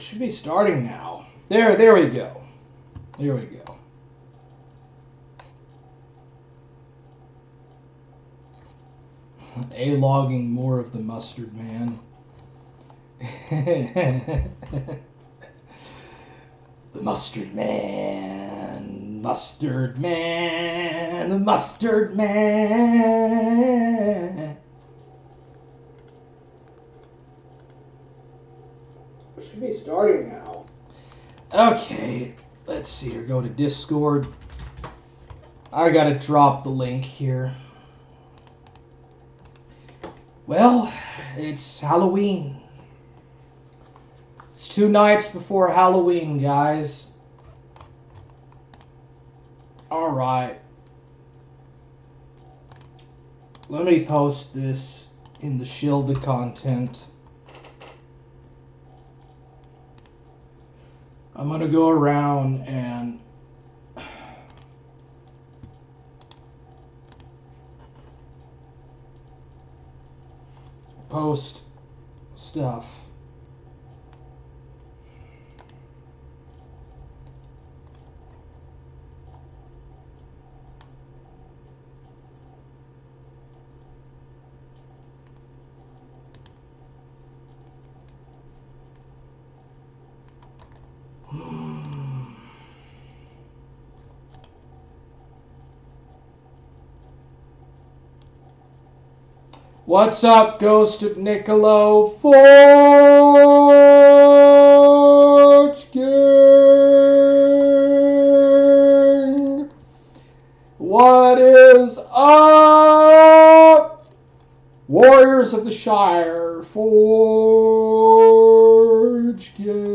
Should be starting now. There we go. There we go. A-logging more of the Mustard Man. The Mustard Man. Mustard Man. The Mustard Man. Should be starting now. Okay, let's see here. Go to Discord. I gotta drop the link here. Well, it's Halloween. It's 2 nights before Halloween, guys. Alright. Let me post this in the Shielded content. I'm going to go around and post stuff. What's up, Ghost of Niccolo? Forge Gang! What is up? Warriors of the Shire, Forge Gang!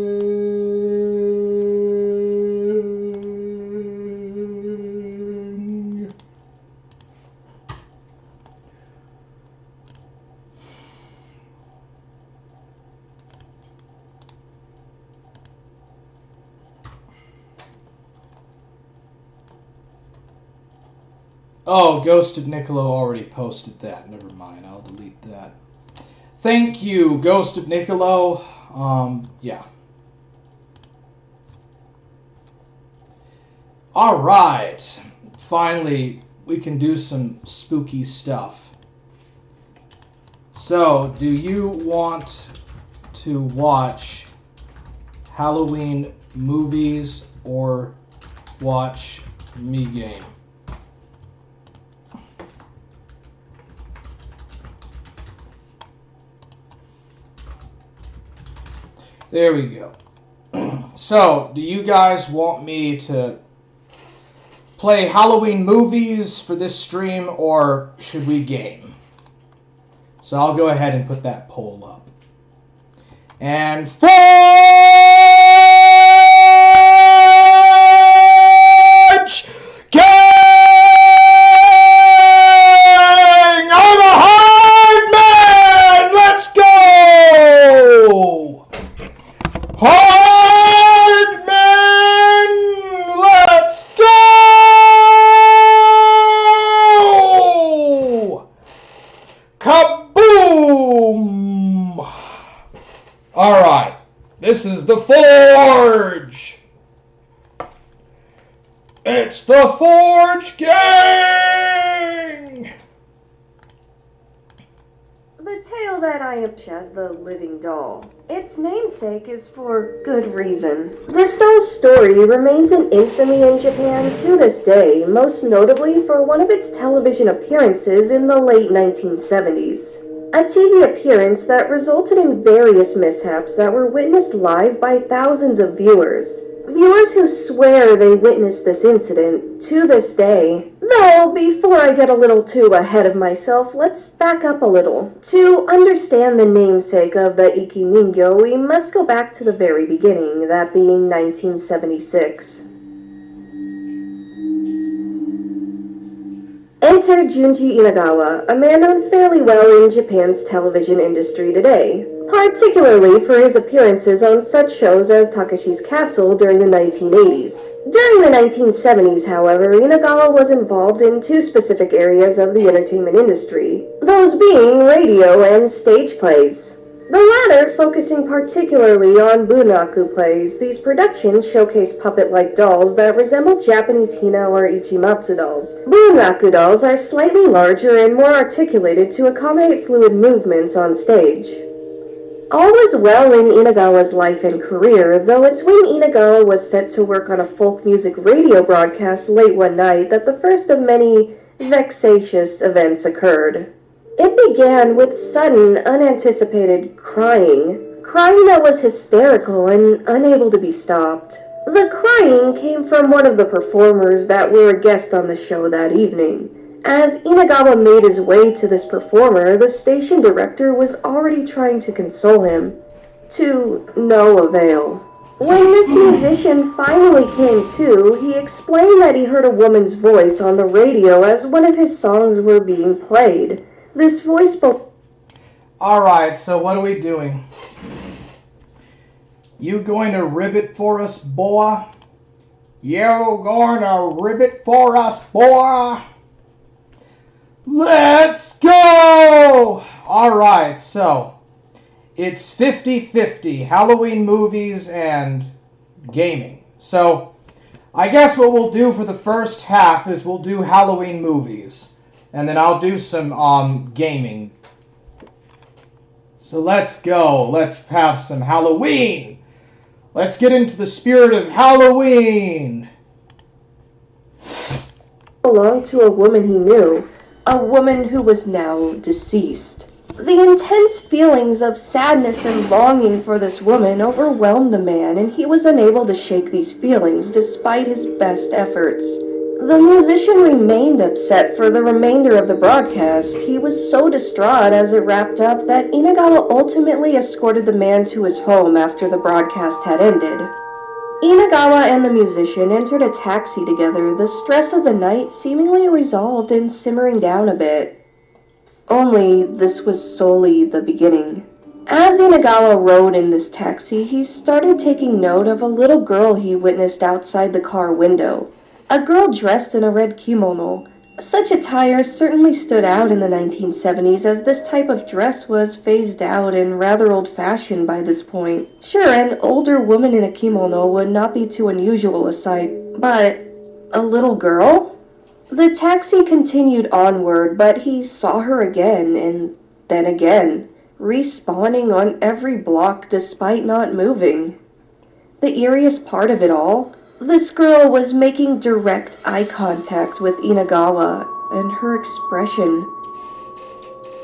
Oh, Ghost of Niccolo already posted that. Never mind, I'll delete that. Thank you, Ghost of Niccolo. Yeah. Alright. Finally, we can do some spooky stuff. So, do you want to watch Halloween movies or watch me game? There we go. So, do you guys want me to play Halloween movies for this stream, or should we game? So I'll go ahead and put that poll up. And Forge Gang! I'm a hard man! Let's go! Hard man! Let's go! Kaboom! Alright, this is the Forge! It's the Forge Gang! The tale that I have as the living doll. Its namesake is for good reason. This doll's story remains in infamy in Japan to this day, most notably for one of its television appearances in the late 1970s. A TV appearance that resulted in various mishaps that were witnessed live by thousands of viewers. Viewers who swear they witnessed this incident to this day. Though, before I get a little too ahead of myself, let's back up a little. To understand the namesake of the Iki Ningyo, we must go back to the very beginning, that being 1976. Enter Junji Inagawa, a man known fairly well in Japan's television industry today, particularly for his appearances on such shows as Takeshi's Castle during the 1980s. During the 1970s, however, Inagawa was involved in 2 specific areas of the entertainment industry, those being radio and stage plays. The latter focusing particularly on bunraku plays. These productions showcase puppet-like dolls that resemble Japanese hina or ichimatsu dolls. Bunraku dolls are slightly larger and more articulated to accommodate fluid movements on stage. All was well in Inagawa's life and career, though it's when Inagawa was set to work on a folk music radio broadcast late one night that the first of many vexatious events occurred. It began with sudden, unanticipated crying. Crying that was hysterical and unable to be stopped. The crying came from one of the performers that were a guest on the show that evening. As Inagawa made his way to this performer, the station director was already trying to console him. To no avail. When this musician finally came to, he explained that he heard a woman's voice on the radio as one of his songs were being played. This voice spoke. Alright, so what are we doing? You going to ribbit for us, boy? You going to ribbit for us, boy? Let's go! Alright, so it's 50-50, Halloween movies and gaming. So I guess what we'll do for the first half is we'll do Halloween movies. And then I'll do some gaming. So let's go. Let's have some Halloween. Let's get into the spirit of Halloween. Belonged to a woman he knew. A woman who was now deceased. The intense feelings of sadness and longing for this woman overwhelmed the man, and he was unable to shake these feelings despite his best efforts. The musician remained upset for the remainder of the broadcast. He was so distraught as it wrapped up that Inagawa ultimately escorted the man to his home after the broadcast had ended. Inagawa and the musician entered a taxi together, the stress of the night seemingly resolved and simmering down a bit. Only this was solely the beginning. As Inagawa rode in this taxi, he started taking note of a little girl he witnessed outside the car window. A girl dressed in a red kimono. Such attire certainly stood out in the 1970s, as this type of dress was phased out and rather old-fashioned by this point. Sure, an older woman in a kimono would not be too unusual a sight, but a little girl? The taxi continued onward, but he saw her again, and then again, respawning on every block despite not moving. The eeriest part of it all? This girl was making direct eye contact with Inagawa, and her expression.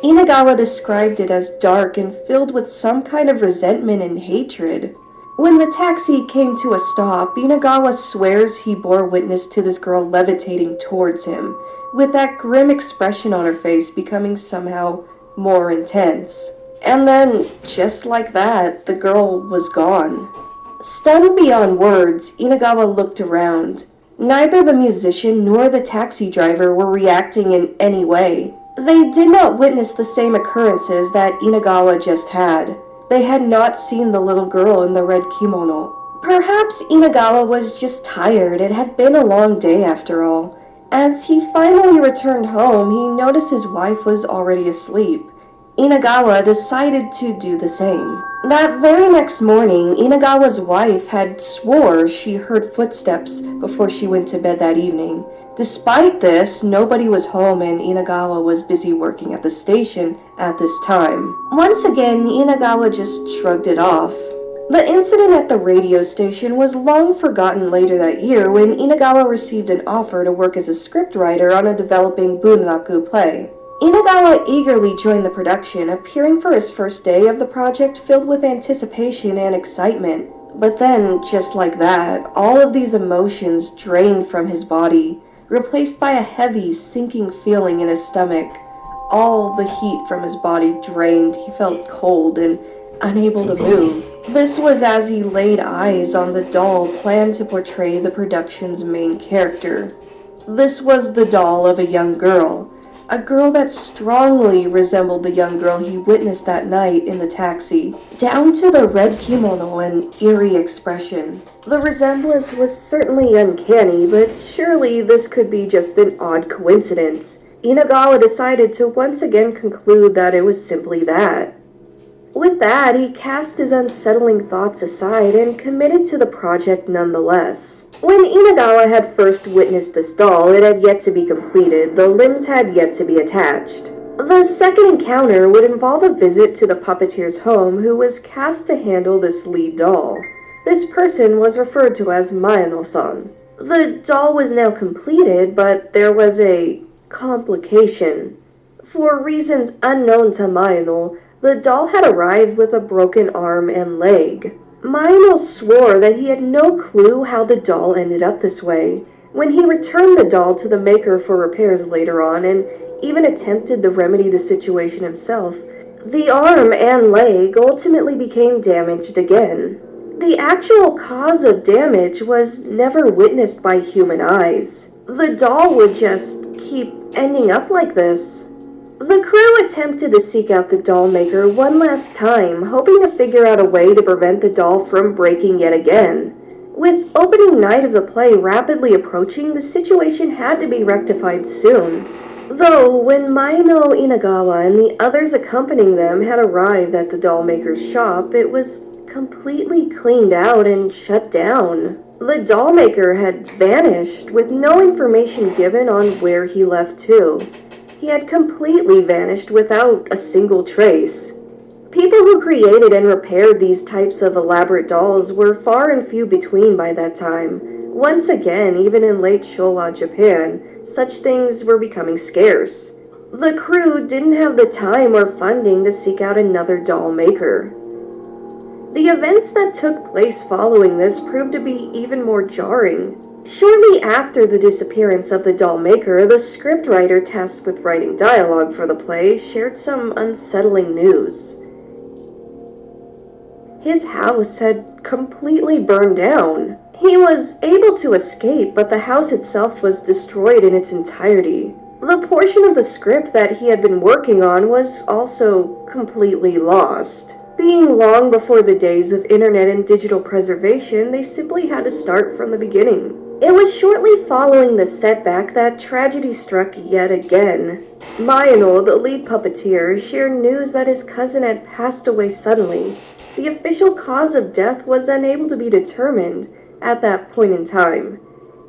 Inagawa described it as dark and filled with some kind of resentment and hatred. When the taxi came to a stop, Inagawa swears he bore witness to this girl levitating towards him, with that grim expression on her face becoming somehow more intense. And then, just like that, the girl was gone. Stunned beyond words, Inagawa looked around. Neither the musician nor the taxi driver were reacting in any way. They did not witness the same occurrences that Inagawa just had. They had not seen the little girl in the red kimono. Perhaps Inagawa was just tired. It had been a long day after all. As he finally returned home, he noticed his wife was already asleep. Inagawa decided to do the same. That very next morning, Inagawa's wife had swore she heard footsteps before she went to bed that evening. Despite this, nobody was home and Inagawa was busy working at the station at this time. Once again, Inagawa just shrugged it off. The incident at the radio station was long forgotten later that year when Inagawa received an offer to work as a scriptwriter on a developing bunraku play. Inagawa eagerly joined the production, appearing for his first day of the project filled with anticipation and excitement. But then, just like that, all of these emotions drained from his body, replaced by a heavy, sinking feeling in his stomach. All the heat from his body drained, he felt cold and unable to move. This was as he laid eyes on the doll planned to portray the production's main character. This was the doll of a young girl. A girl that strongly resembled the young girl he witnessed that night in the taxi, down to the red kimono and eerie expression. The resemblance was certainly uncanny, but surely this could be just an odd coincidence. Inagawa decided to once again conclude that it was simply that. With that, he cast his unsettling thoughts aside and committed to the project nonetheless. When Inagawa had first witnessed this doll, it had yet to be completed, the limbs had yet to be attached. The second encounter would involve a visit to the puppeteer's home, who was cast to handle this lead doll. This person was referred to as Maeno-san. The doll was now completed, but there was a complication. For reasons unknown to Maeno, the doll had arrived with a broken arm and leg. Maeno swore that he had no clue how the doll ended up this way. When he returned the doll to the maker for repairs later on, and even attempted to remedy the situation himself, the arm and leg ultimately became damaged again. The actual cause of damage was never witnessed by human eyes. The doll would just keep ending up like this. The crew attempted to seek out the doll maker one last time, hoping to figure out a way to prevent the doll from breaking yet again. With opening night of the play rapidly approaching, the situation had to be rectified soon. Though, when Maeno Inagawa and the others accompanying them had arrived at the doll maker's shop, it was completely cleaned out and shut down. The doll maker had vanished, with no information given on where he left to. He had completely vanished without a single trace. People who created and repaired these types of elaborate dolls were far and few between by that time. Once again, even in late Showa Japan, such things were becoming scarce. The crew didn't have the time or funding to seek out another doll maker. The events that took place following this proved to be even more jarring. Shortly after the disappearance of the doll maker, the scriptwriter tasked with writing dialogue for the play shared some unsettling news. His house had completely burned down. He was able to escape, but the house itself was destroyed in its entirety. The portion of the script that he had been working on was also completely lost. Being long before the days of internet and digital preservation, they simply had to start from the beginning. It was shortly following the setback that tragedy struck yet again. Maeno, the lead puppeteer, shared news that his cousin had passed away suddenly. The official cause of death was unable to be determined at that point in time.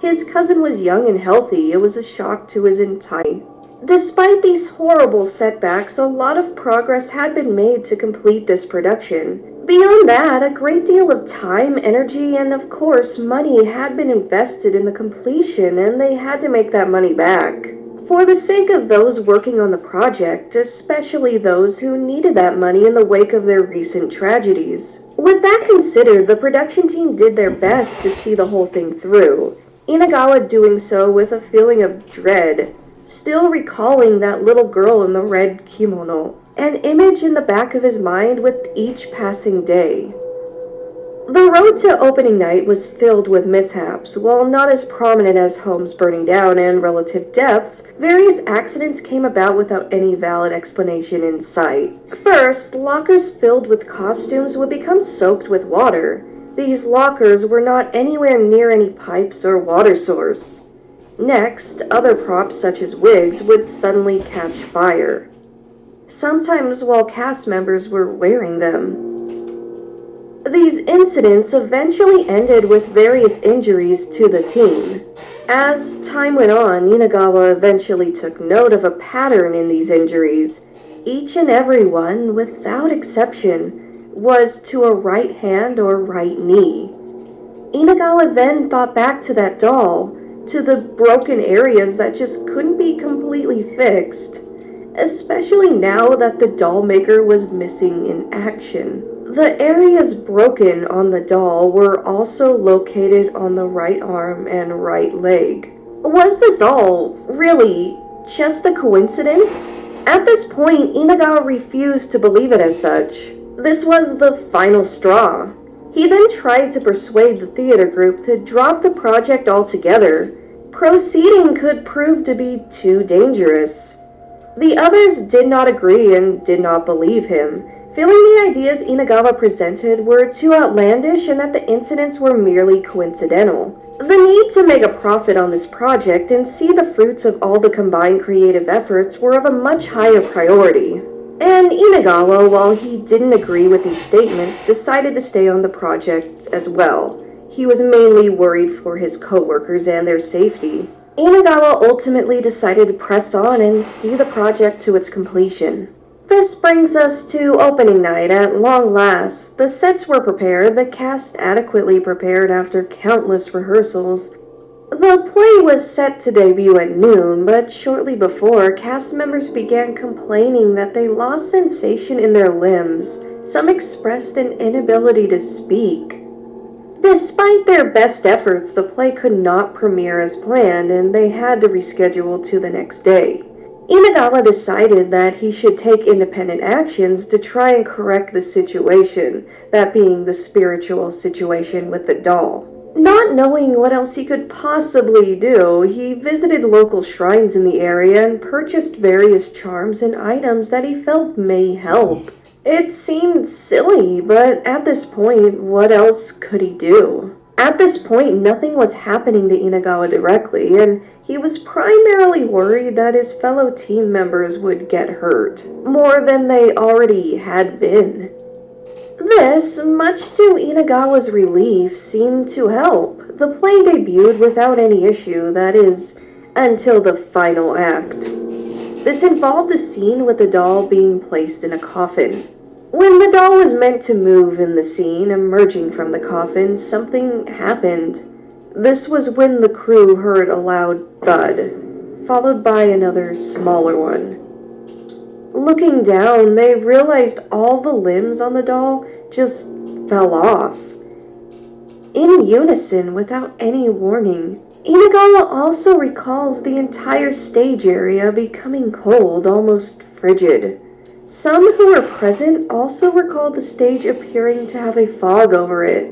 His cousin was young and healthy. It was a shock to his entire... Despite these horrible setbacks, a lot of progress had been made to complete this production. Beyond that, a great deal of time, energy, and of course money had been invested in the completion, and they had to make that money back. For the sake of those working on the project, especially those who needed that money in the wake of their recent tragedies. With that considered, the production team did their best to see the whole thing through, Inagawa doing so with a feeling of dread, still recalling that little girl in the red kimono, an image in the back of his mind with each passing day. The road to opening night was filled with mishaps. While not as prominent as homes burning down and relative deaths, various accidents came about without any valid explanation in sight. First, lockers filled with costumes would become soaked with water. These lockers were not anywhere near any pipes or water source. Next, other props such as wigs would suddenly catch fire, sometimes while cast members were wearing them. These incidents eventually ended with various injuries to the team. As time went on, Inagawa eventually took note of a pattern in these injuries. Each and every one, without exception, was to a right hand or right knee. Inagawa then thought back to that doll, to the broken areas that just couldn't be completely fixed, especially now that the doll maker was missing in action. The areas broken on the doll were also located on the right arm and right leg. Was this all really just a coincidence? At this point, Inagawa refused to believe it as such. This was the final straw. He then tried to persuade the theater group to drop the project altogether. Proceeding could prove to be too dangerous. The others did not agree and did not believe him, feeling the ideas Inagawa presented were too outlandish and that the incidents were merely coincidental. The need to make a profit on this project and see the fruits of all the combined creative efforts were of a much higher priority. And Inagawa, while he didn't agree with these statements, decided to stay on the project as well. He was mainly worried for his co-workers and their safety. Inagawa ultimately decided to press on and see the project to its completion. This brings us to opening night. At long last, the sets were prepared, the cast adequately prepared after countless rehearsals. The play was set to debut at noon, but shortly before, cast members began complaining that they lost sensation in their limbs. Some expressed an inability to speak. Despite their best efforts, the play could not premiere as planned, and they had to reschedule to the next day. Inagawa decided that he should take independent actions to try and correct the situation, that being the spiritual situation with the doll. Not knowing what else he could possibly do, he visited local shrines in the area and purchased various charms and items that he felt may help. It seemed silly, but at this point, what else could he do? At this point, nothing was happening to Inagawa directly, and he was primarily worried that his fellow team members would get hurt, more than they already had been. This, much to Inagawa's relief, seemed to help. The play debuted without any issue, that is, until the final act. This involved a scene with the doll being placed in a coffin. When the doll was meant to move in the scene, emerging from the coffin, something happened. This was when the crew heard a loud thud, followed by another smaller one. Looking down, they realized all the limbs on the doll just fell off. In unison, without any warning. Inagawa also recalls the entire stage area becoming cold, almost frigid. Some who were present also recalled the stage appearing to have a fog over it.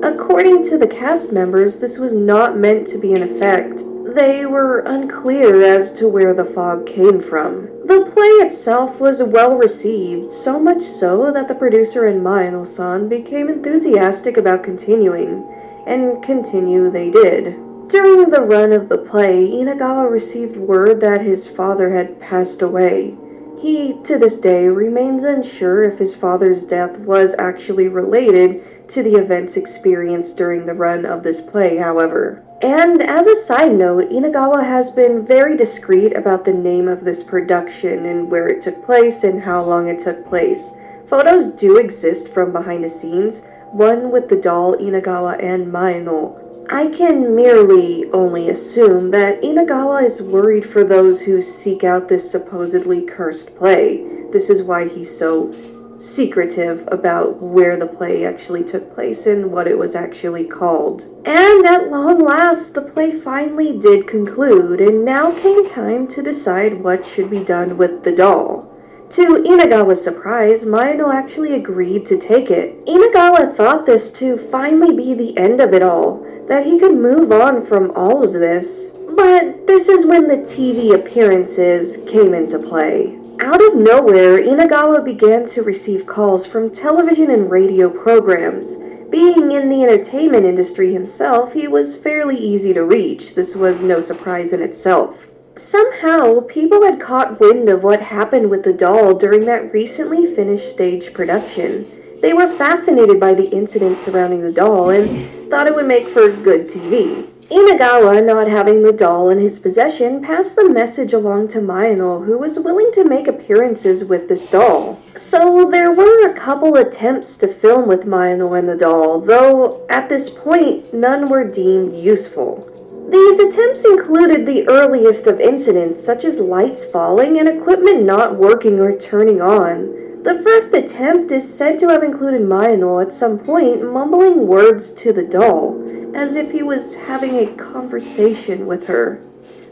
According to the cast members, this was not meant to be an effect. They were unclear as to where the fog came from. The play itself was well received, so much so that the producer and Maeno-san became enthusiastic about continuing, and continue they did. During the run of the play, Inagawa received word that his father had passed away. He, to this day, remains unsure if his father's death was actually related to the events experienced during the run of this play, however. And as a side note, Inagawa has been very discreet about the name of this production and where it took place and how long it took place. Photos do exist from behind the scenes, one with the doll, Inagawa, and Maeno. I can merely only assume that Inagawa is worried for those who seek out this supposedly cursed play. This is why he's so secretive about where the play actually took place and what it was actually called. And at long last, the play finally did conclude, and now came time to decide what should be done with the doll. To Inagawa's surprise, Maeno actually agreed to take it. Inagawa thought this to finally be the end of it all, that he could move on from all of this. But this is when the TV appearances came into play. Out of nowhere, Inagawa began to receive calls from television and radio programs. Being in the entertainment industry himself, he was fairly easy to reach. This was no surprise in itself. Somehow, people had caught wind of what happened with the doll during that recently finished stage production. They were fascinated by the incidents surrounding the doll and thought it would make for good TV. Inagawa, not having the doll in his possession, passed the message along to Maeno, who was willing to make appearances with this doll. So there were a couple attempts to film with Maeno and the doll, though at this point none were deemed useful. These attempts included the earliest of incidents, such as lights falling and equipment not working or turning on. The first attempt is said to have included Maeno at some point mumbling words to the doll, as if he was having a conversation with her.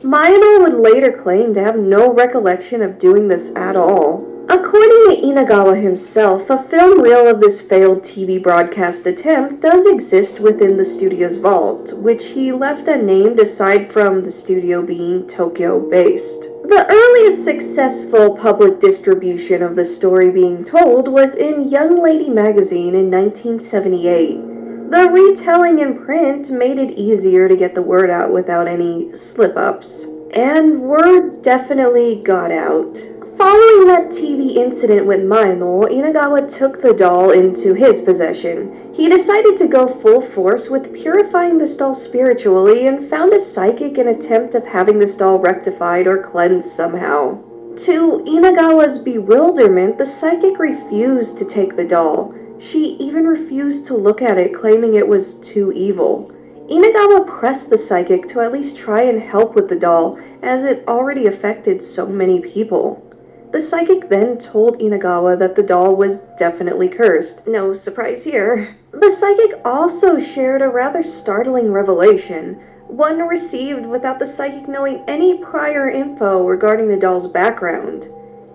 Maeno would later claim to have no recollection of doing this at all. According to Inagawa himself, a film reel of this failed TV broadcast attempt does exist within the studio's vault, which he left unnamed aside from the studio being Tokyo-based. The earliest successful public distribution of the story being told was in Young Lady magazine in 1978. The retelling in print made it easier to get the word out without any slip-ups. And word definitely got out. Following that TV incident with Maeno, Inagawa took the doll into his possession. He decided to go full force with purifying this doll spiritually and found a psychic in attempt of having this doll rectified or cleansed somehow. To Inagawa's bewilderment, the psychic refused to take the doll. She even refused to look at it, claiming it was too evil. Inagawa pressed the psychic to at least try and help with the doll, as it already affected so many people. The psychic then told Inagawa that the doll was definitely cursed. No surprise here. The psychic also shared a rather startling revelation, one received without the psychic knowing any prior info regarding the doll's background.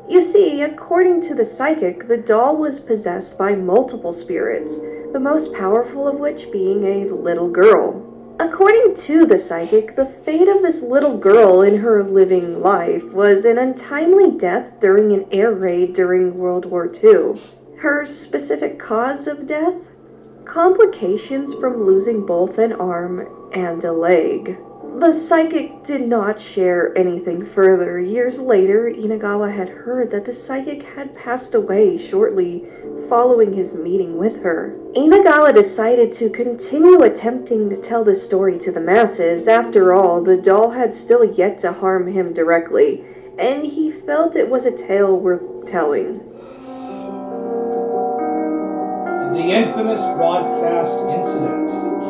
You see, according to the psychic, the doll was possessed by multiple spirits, the most powerful of which being a little girl. According to the psychic, the fate of this little girl in her living life was an untimely death during an air raid during World War II. Her specific cause of death? Complications from losing both an arm and a leg. The psychic did not share anything further. Years later, Inagawa had heard that the psychic had passed away shortly following his meeting with her. Inagawa decided to continue attempting to tell the story to the masses. After all, the doll had still yet to harm him directly, and he felt it was a tale worth telling. The infamous broadcast incident.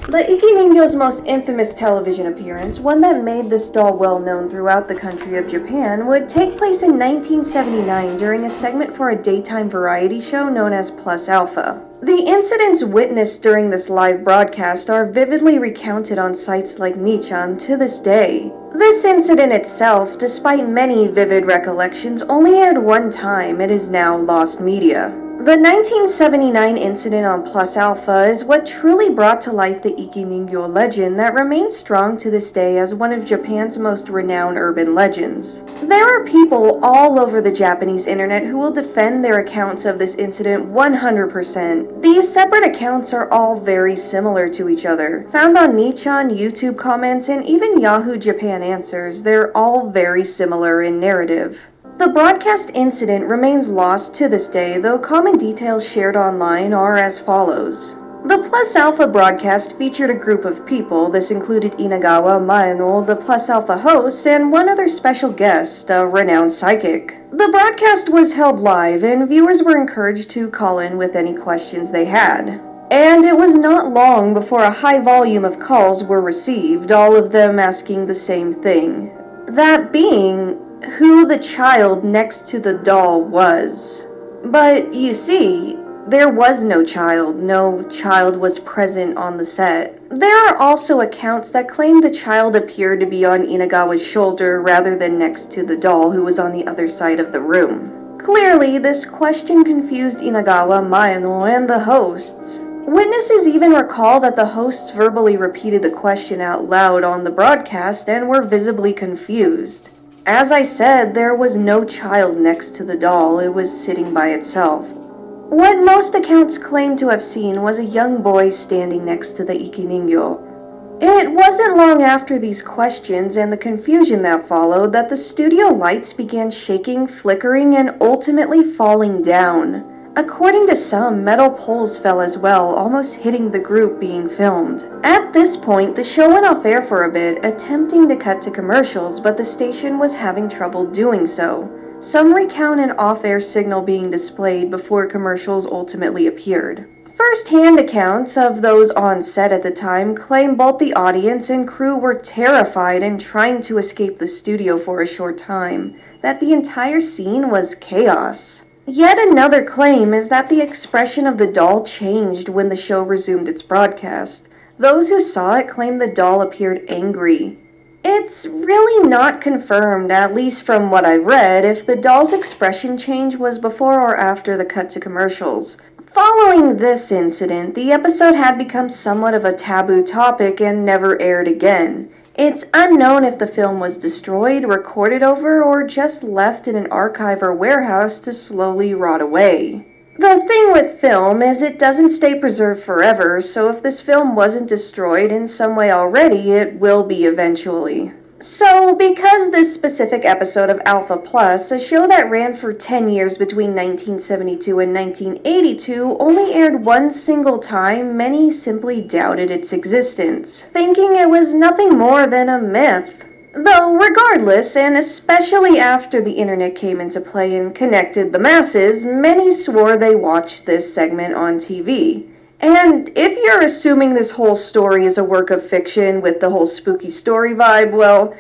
The Ikiningyo's most infamous television appearance, one that made this doll well known throughout the country of Japan, would take place in 1979 during a segment for a daytime variety show known as Plus Alpha. The incidents witnessed during this live broadcast are vividly recounted on sites like Nichan to this day. This incident itself, despite many vivid recollections, only aired one time. It is now lost media. The 1979 incident on Plus Alpha is what truly brought to life the Ikiningyo legend that remains strong to this day as one of Japan's most renowned urban legends. There are people all over the Japanese internet who will defend their accounts of this incident 100%. These separate accounts are all very similar to each other. Found on Nichan, YouTube comments, and even Yahoo Japan Answers, they're all very similar in narrative. The broadcast incident remains lost to this day, though common details shared online are as follows. The Plus Alpha broadcast featured a group of people. This included Inagawa, Maeno, the Plus Alpha hosts, and one other special guest, a renowned psychic. The broadcast was held live, and viewers were encouraged to call in with any questions they had. And it was not long before a high volume of calls were received, all of them asking the same thing. That being, who the child next to the doll was. But you see, there was no child. No child was present on the set. There are also accounts that claim the child appeared to be on Inagawa's shoulder rather than next to the doll, who was on the other side of the room. Clearly, this question confused Inagawa, Maeno, and the hosts. Witnesses even recall that the hosts verbally repeated the question out loud on the broadcast and were visibly confused. As I said, there was no child next to the doll. It was sitting by itself. What most accounts claim to have seen was a young boy standing next to the Ikiningyo. It wasn't long after these questions and the confusion that followed that the studio lights began shaking, flickering, and ultimately falling down. According to some, metal poles fell as well, almost hitting the group being filmed. At this point, the show went off air for a bit, attempting to cut to commercials, but the station was having trouble doing so. Some recount an off-air signal being displayed before commercials ultimately appeared. First-hand accounts of those on set at the time claim both the audience and crew were terrified and trying to escape the studio for a short time, that the entire scene was chaos. Yet another claim is that the expression of the doll changed when the show resumed its broadcast. Those who saw it claim the doll appeared angry. It's really not confirmed, at least from what I've read, if the doll's expression change was before or after the cut to commercials. Following this incident, the episode had become somewhat of a taboo topic and never aired again. It's unknown if the film was destroyed, recorded over, or just left in an archive or warehouse to slowly rot away. The thing with film is it doesn't stay preserved forever, so if this film wasn't destroyed in some way already, it will be eventually. So, because this specific episode of Alpha Plus, a show that ran for 10 years between 1972 and 1982, only aired one single time, many simply doubted its existence, thinking it was nothing more than a myth. Though, regardless, and especially after the internet came into play and connected the masses, many swore they watched this segment on TV. And if you're assuming this whole story is a work of fiction with the whole spooky story vibe, well,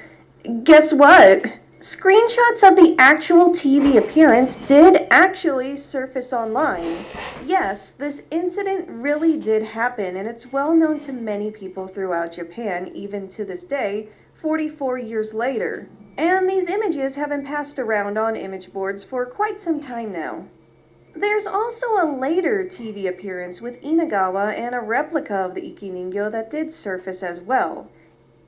guess what? Screenshots of the actual TV appearance did actually surface online. Yes, this incident really did happen, and it's well known to many people throughout Japan, even to this day, 44 years later. And these images have been passed around on image boards for quite some time now. There's also a later TV appearance with Inagawa and a replica of the Ikiningyo that did surface as well.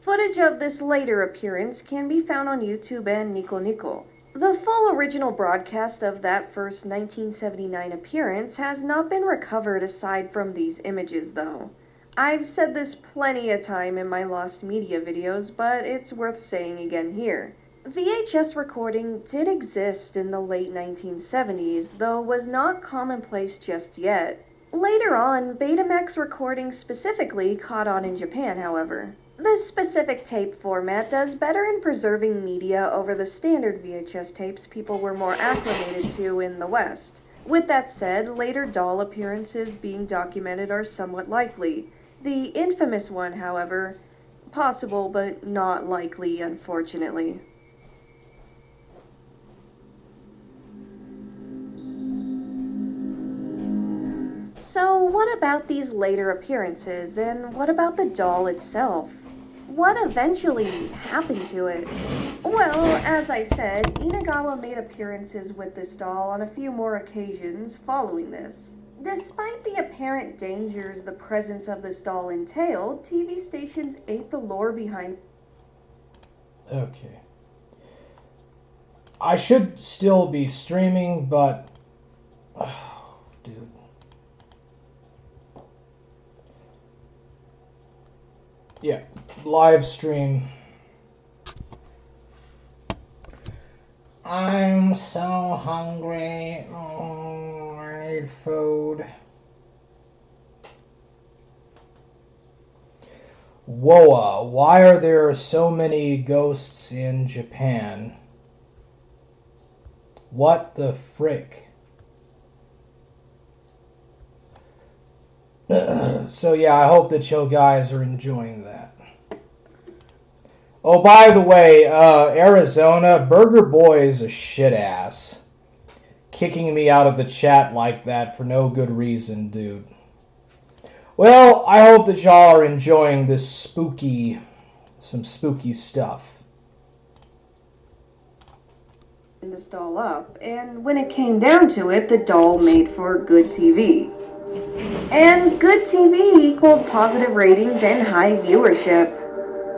Footage of this later appearance can be found on YouTube and Nico Nico. The full original broadcast of that first 1979 appearance has not been recovered aside from these images though. I've said this plenty of time in my lost media videos, but it's worth saying again here. VHS recording did exist in the late 1970s, though was not commonplace just yet. Later on, Betamax recording specifically caught on in Japan, however. This specific tape format does better in preserving media over the standard VHS tapes people were more acclimated to in the West. With that said, later doll appearances being documented are somewhat likely. The infamous one, however, possible but not likely, unfortunately. So what about these later appearances, and what about the doll itself? What eventually happened to it? Well, as I said, Inagawa made appearances with this doll on a few more occasions following this. Despite the apparent dangers the presence of this doll entailed, TV stations ate the lore behind. Okay. I should still be streaming, but... Oh, dude. Yeah, live stream. I'm so hungry. Oh, I need food. Woa, why are there so many ghosts in Japan? What the frick? So yeah, I hope that you guys are enjoying that. Oh, by the way, Arizona, Burger Boy is a shit ass. Kicking me out of the chat like that for no good reason, dude. Well, I hope that y'all are enjoying this some spooky stuff. This doll up, and when it came down to it, the doll made for good TV. And good TV equaled positive ratings and high viewership.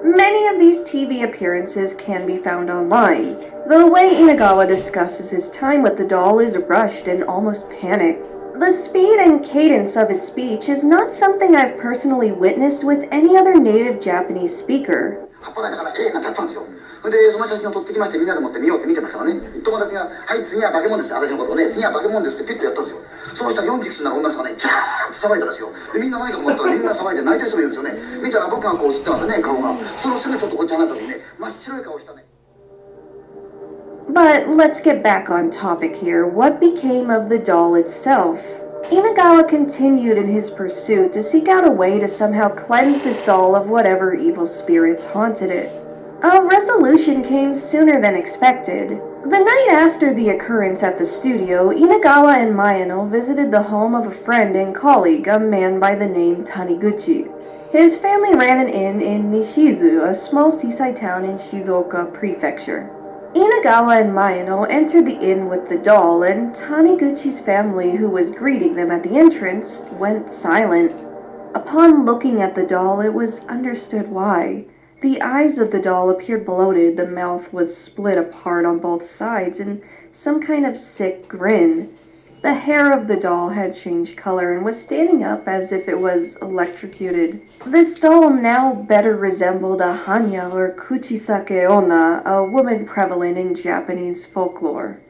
Many of these TV appearances can be found online. The way Inagawa discusses his time with the doll is rushed and almost panicked. The speed and cadence of his speech is not something I've personally witnessed with any other native Japanese speaker. で、その写真を撮ってきまして、みんなで持って見ようって見てますからね。友達が、はい、次は化け物ですって、私のことをね、次は化け物ですってピッとやったんですよ。そうしたら40歳になる女の人がね、キャーって騒いだんですよ。で、みんな何かと思ったら、みんな騒いで泣いてる人がいるんですよね。見たら僕がこう映ってますね、顔が。そのすぐちょっとこっち離れた時にね、真っ白い顔したね。But let's get back on topic here. What became of the doll itself? Inagawa continued in his pursuit to seek out a way to somehow cleanse this doll of whatever evil spirits haunted it. A resolution came sooner than expected. The night after the occurrence at the studio, Inagawa and Mayano visited the home of a friend and colleague, a man by the name Taniguchi. His family ran an inn in Nishizu, a small seaside town in Shizuoka Prefecture. Inagawa and Mayano entered the inn with the doll, and Taniguchi's family, who was greeting them at the entrance, went silent. Upon looking at the doll, it was understood why. The eyes of the doll appeared bloated, the mouth was split apart on both sides, and some kind of sick grin. The hair of the doll had changed color and was standing up as if it was electrocuted. This doll now better resembled a Hanya or Kuchisake Onna, a woman prevalent in Japanese folklore.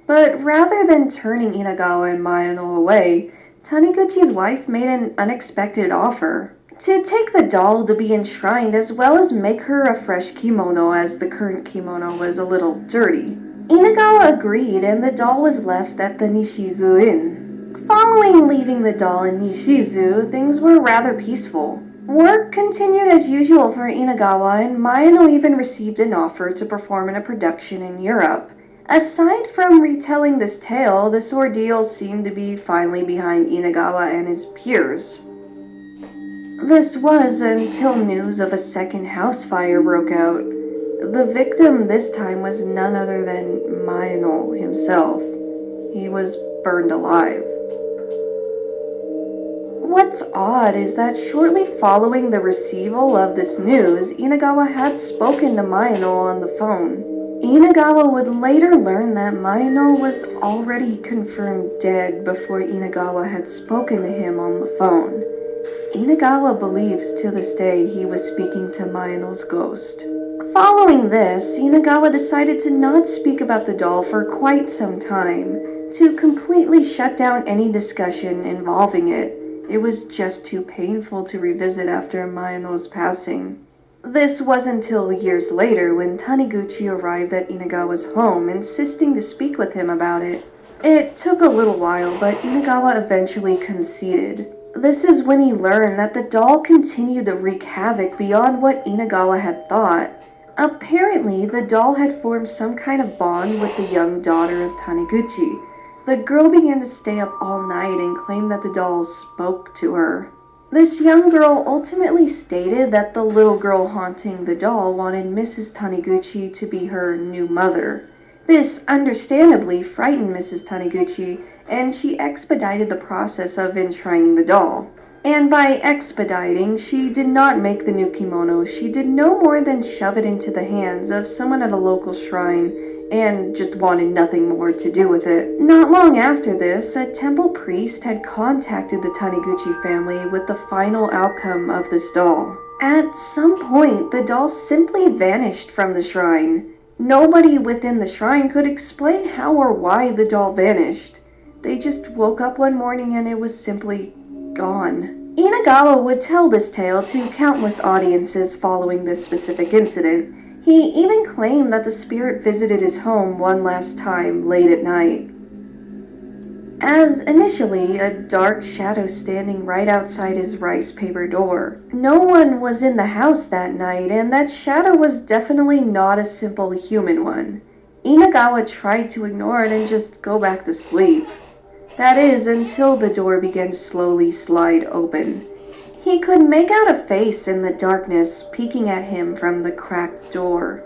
But rather than turning Inagawa and Mayano away, Taniguchi's wife made an unexpected offer. To take the doll to be enshrined as well as make her a fresh kimono as the current kimono was a little dirty. Inagawa agreed and the doll was left at the Nishizu Inn. Following leaving the doll in Nishizu, things were rather peaceful. Work continued as usual for Inagawa and Mayano even received an offer to perform in a production in Europe. Aside from retelling this tale, this ordeal seemed to be finally behind Inagawa and his peers. This was until news of a second house fire broke out. The victim this time was none other than Mayano himself. He was burned alive. What's odd is that shortly following the receival of this news, Inagawa had spoken to Mayano on the phone. Inagawa would later learn that Mayano was already confirmed dead before Inagawa had spoken to him on the phone. Inagawa believes to this day he was speaking to Mayano's ghost. Following this, Inagawa decided to not speak about the doll for quite some time, to completely shut down any discussion involving it. It was just too painful to revisit after Mayano's passing. This was until years later when Taniguchi arrived at Inagawa's home, insisting to speak with him about it. It took a little while, but Inagawa eventually conceded. This is when he learned that the doll continued to wreak havoc beyond what Inagawa had thought. Apparently, the doll had formed some kind of bond with the young daughter of Taniguchi. The girl began to stay up all night and claimed that the doll spoke to her. This young girl ultimately stated that the little girl haunting the doll wanted Mrs. Taniguchi to be her new mother. This understandably frightened Mrs. Taniguchi, and she expedited the process of enshrining the doll. And by expediting, she did not make the new kimono. She did no more than shove it into the hands of someone at a local shrine and just wanted nothing more to do with it. Not long after this, a temple priest had contacted the Taniguchi family with the final outcome of this doll. At some point, the doll simply vanished from the shrine. Nobody within the shrine could explain how or why the doll vanished. They just woke up one morning and it was simply gone. Inagawa would tell this tale to countless audiences following this specific incident. He even claimed that the spirit visited his home one last time late at night. As initially a dark shadow standing right outside his rice paper door. No one was in the house that night, and that shadow was definitely not a simple human one. Inagawa tried to ignore it and just go back to sleep. That is, until the door began to slowly slide open. He could make out a face in the darkness peeking at him from the cracked door.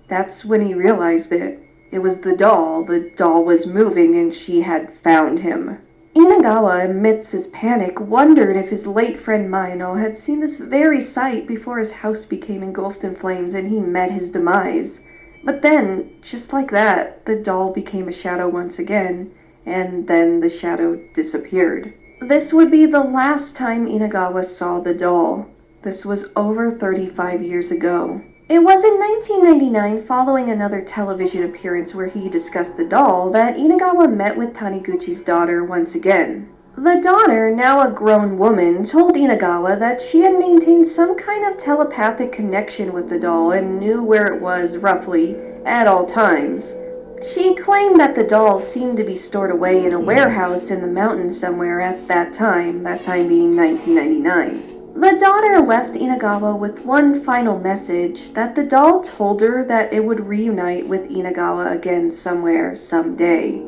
That's when he realized it. It was the doll. The doll was moving and she had found him. Inagawa, amidst his panic, wondered if his late friend Mayano had seen this very sight before his house became engulfed in flames and he met his demise. But then, just like that, the doll became a shadow once again, and then the shadow disappeared. This would be the last time Inagawa saw the doll. This was over 35 years ago. It was in 1999, following another television appearance where he discussed the doll, that Inagawa met with Taniguchi's daughter once again. The daughter, now a grown woman, told Inagawa that she had maintained some kind of telepathic connection with the doll and knew where it was, roughly, at all times. She claimed that the doll seemed to be stored away in a warehouse in the mountains somewhere at that time being 1999. The daughter left Inagawa with one final message, that the doll told her that it would reunite with Inagawa again somewhere, someday.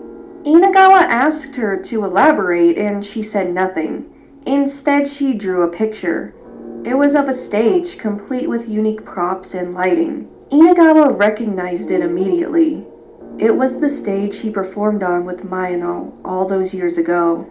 Inagawa asked her to elaborate, and she said nothing. Instead, she drew a picture. It was of a stage, complete with unique props and lighting. Inagawa recognized it immediately. It was the stage he performed on with Mayano all those years ago.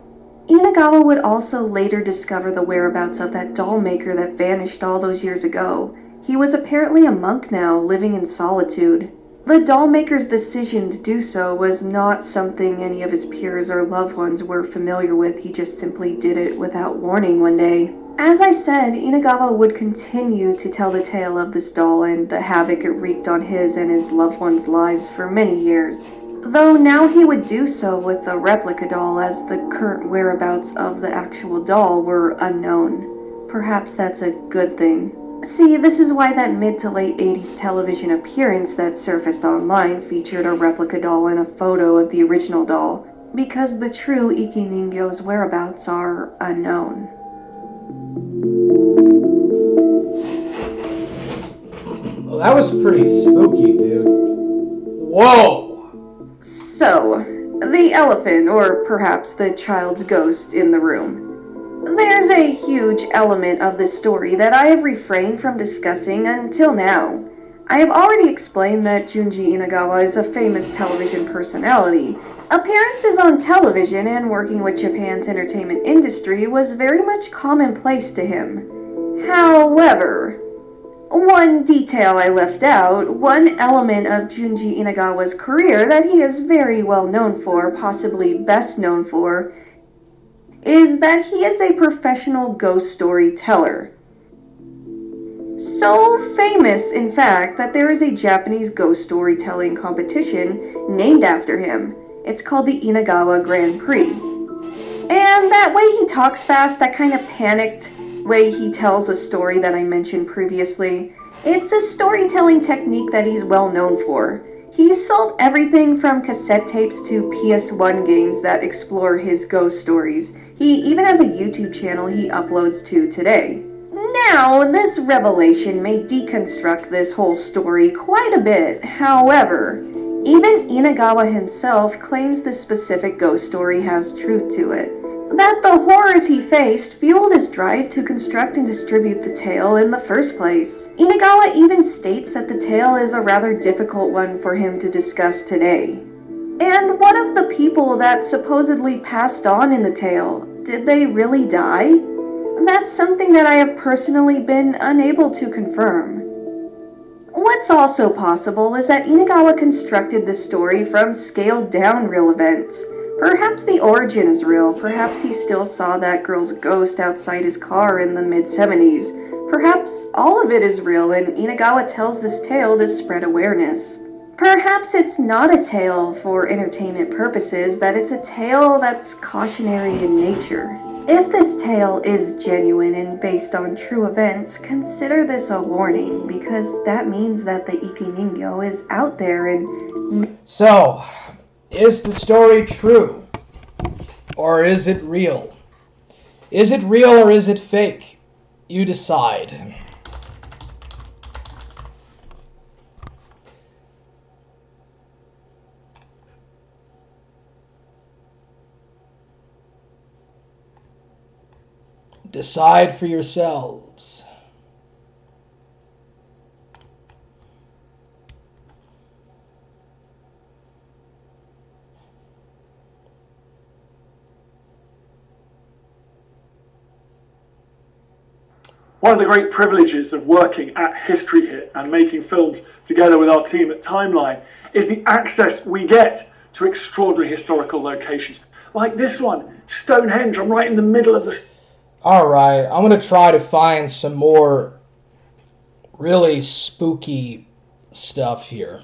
Inagawa would also later discover the whereabouts of that doll maker that vanished all those years ago. He was apparently a monk now, living in solitude. The doll maker's decision to do so was not something any of his peers or loved ones were familiar with. He just simply did it without warning one day. As I said, Inagawa would continue to tell the tale of this doll and the havoc it wreaked on his and his loved ones' lives for many years. Though now he would do so with a replica doll, as the current whereabouts of the actual doll were unknown. Perhaps that's a good thing. See, this is why that mid to late 80s television appearance that surfaced online featured a replica doll and a photo of the original doll, because the true Iki Ningyo's whereabouts are unknown. Well, that was pretty spooky, dude. Whoa! So, the elephant, or perhaps the child's ghost in the room. There's a huge element of this story that I have refrained from discussing until now. I have already explained that Junji Inagawa is a famous television personality. Appearances on television and working with Japan's entertainment industry was very much commonplace to him. However, one detail I left out, one element of Junji Inagawa's career that he is very well known for, possibly best known for, is that he is a professional ghost storyteller. So famous, in fact, that there is a Japanese ghost storytelling competition named after him. It's called the Inagawa Grand Prix. And that way he talks fast, that kind of panicked way he tells a story that I mentioned previously, it's a storytelling technique that he's well known for. He's sold everything from cassette tapes to PS1 games that explore his ghost stories. He even has a YouTube channel he uploads to today. Now, this revelation may deconstruct this whole story quite a bit. However, even Inagawa himself claims this specific ghost story has truth to it. That the horrors he faced fueled his drive to construct and distribute the tale in the first place. Inagawa even states that the tale is a rather difficult one for him to discuss today. And what of the people that supposedly passed on in the tale? Did they really die? That's something that I have personally been unable to confirm. What's also possible is that Inagawa constructed this story from scaled down real events. Perhaps the origin is real, perhaps he still saw that girl's ghost outside his car in the mid-70s. Perhaps all of it is real and Inagawa tells this tale to spread awareness. Perhaps it's not a tale for entertainment purposes, that it's a tale that's cautionary in nature. If this tale is genuine and based on true events, consider this a warning, because that means that the Iki Ningyo is out there and... So, is the story true? Or is it real? Is it real or is it fake? You decide. Decide for yourselves. One of the great privileges of working at History Hit and making films together with our team at Timeline is the access we get to extraordinary historical locations. Like this one, Stonehenge. I'm right in the middle of the... Alright, I'm going to try to find some more really spooky stuff here,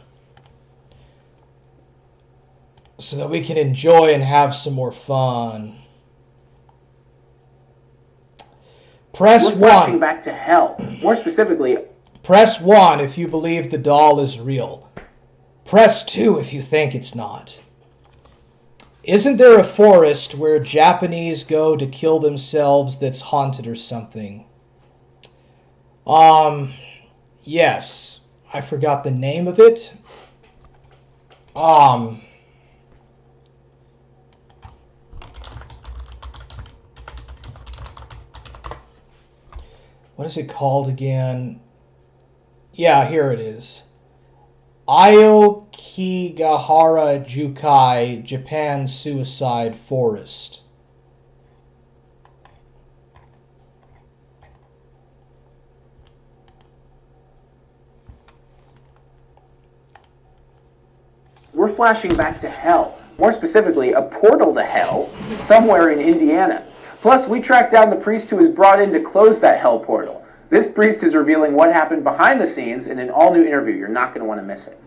so that we can enjoy and have some more fun. Press We're flashing 1. back to hell. More specifically, Press 1 if you believe the doll is real. Press 2 if you think it's not. Isn't there a forest where Japanese go to kill themselves that's haunted or something? Yes. I forgot the name of it. What is it called again? Yeah, here it is. Aokigahara Jukai, Japan Suicide Forest. We're flashing back to hell. More specifically, a portal to hell somewhere in Indiana. Plus, we tracked down the priest who was brought in to close that hell portal. This priest is revealing what happened behind the scenes in an all-new interview. You're not going to want to miss it.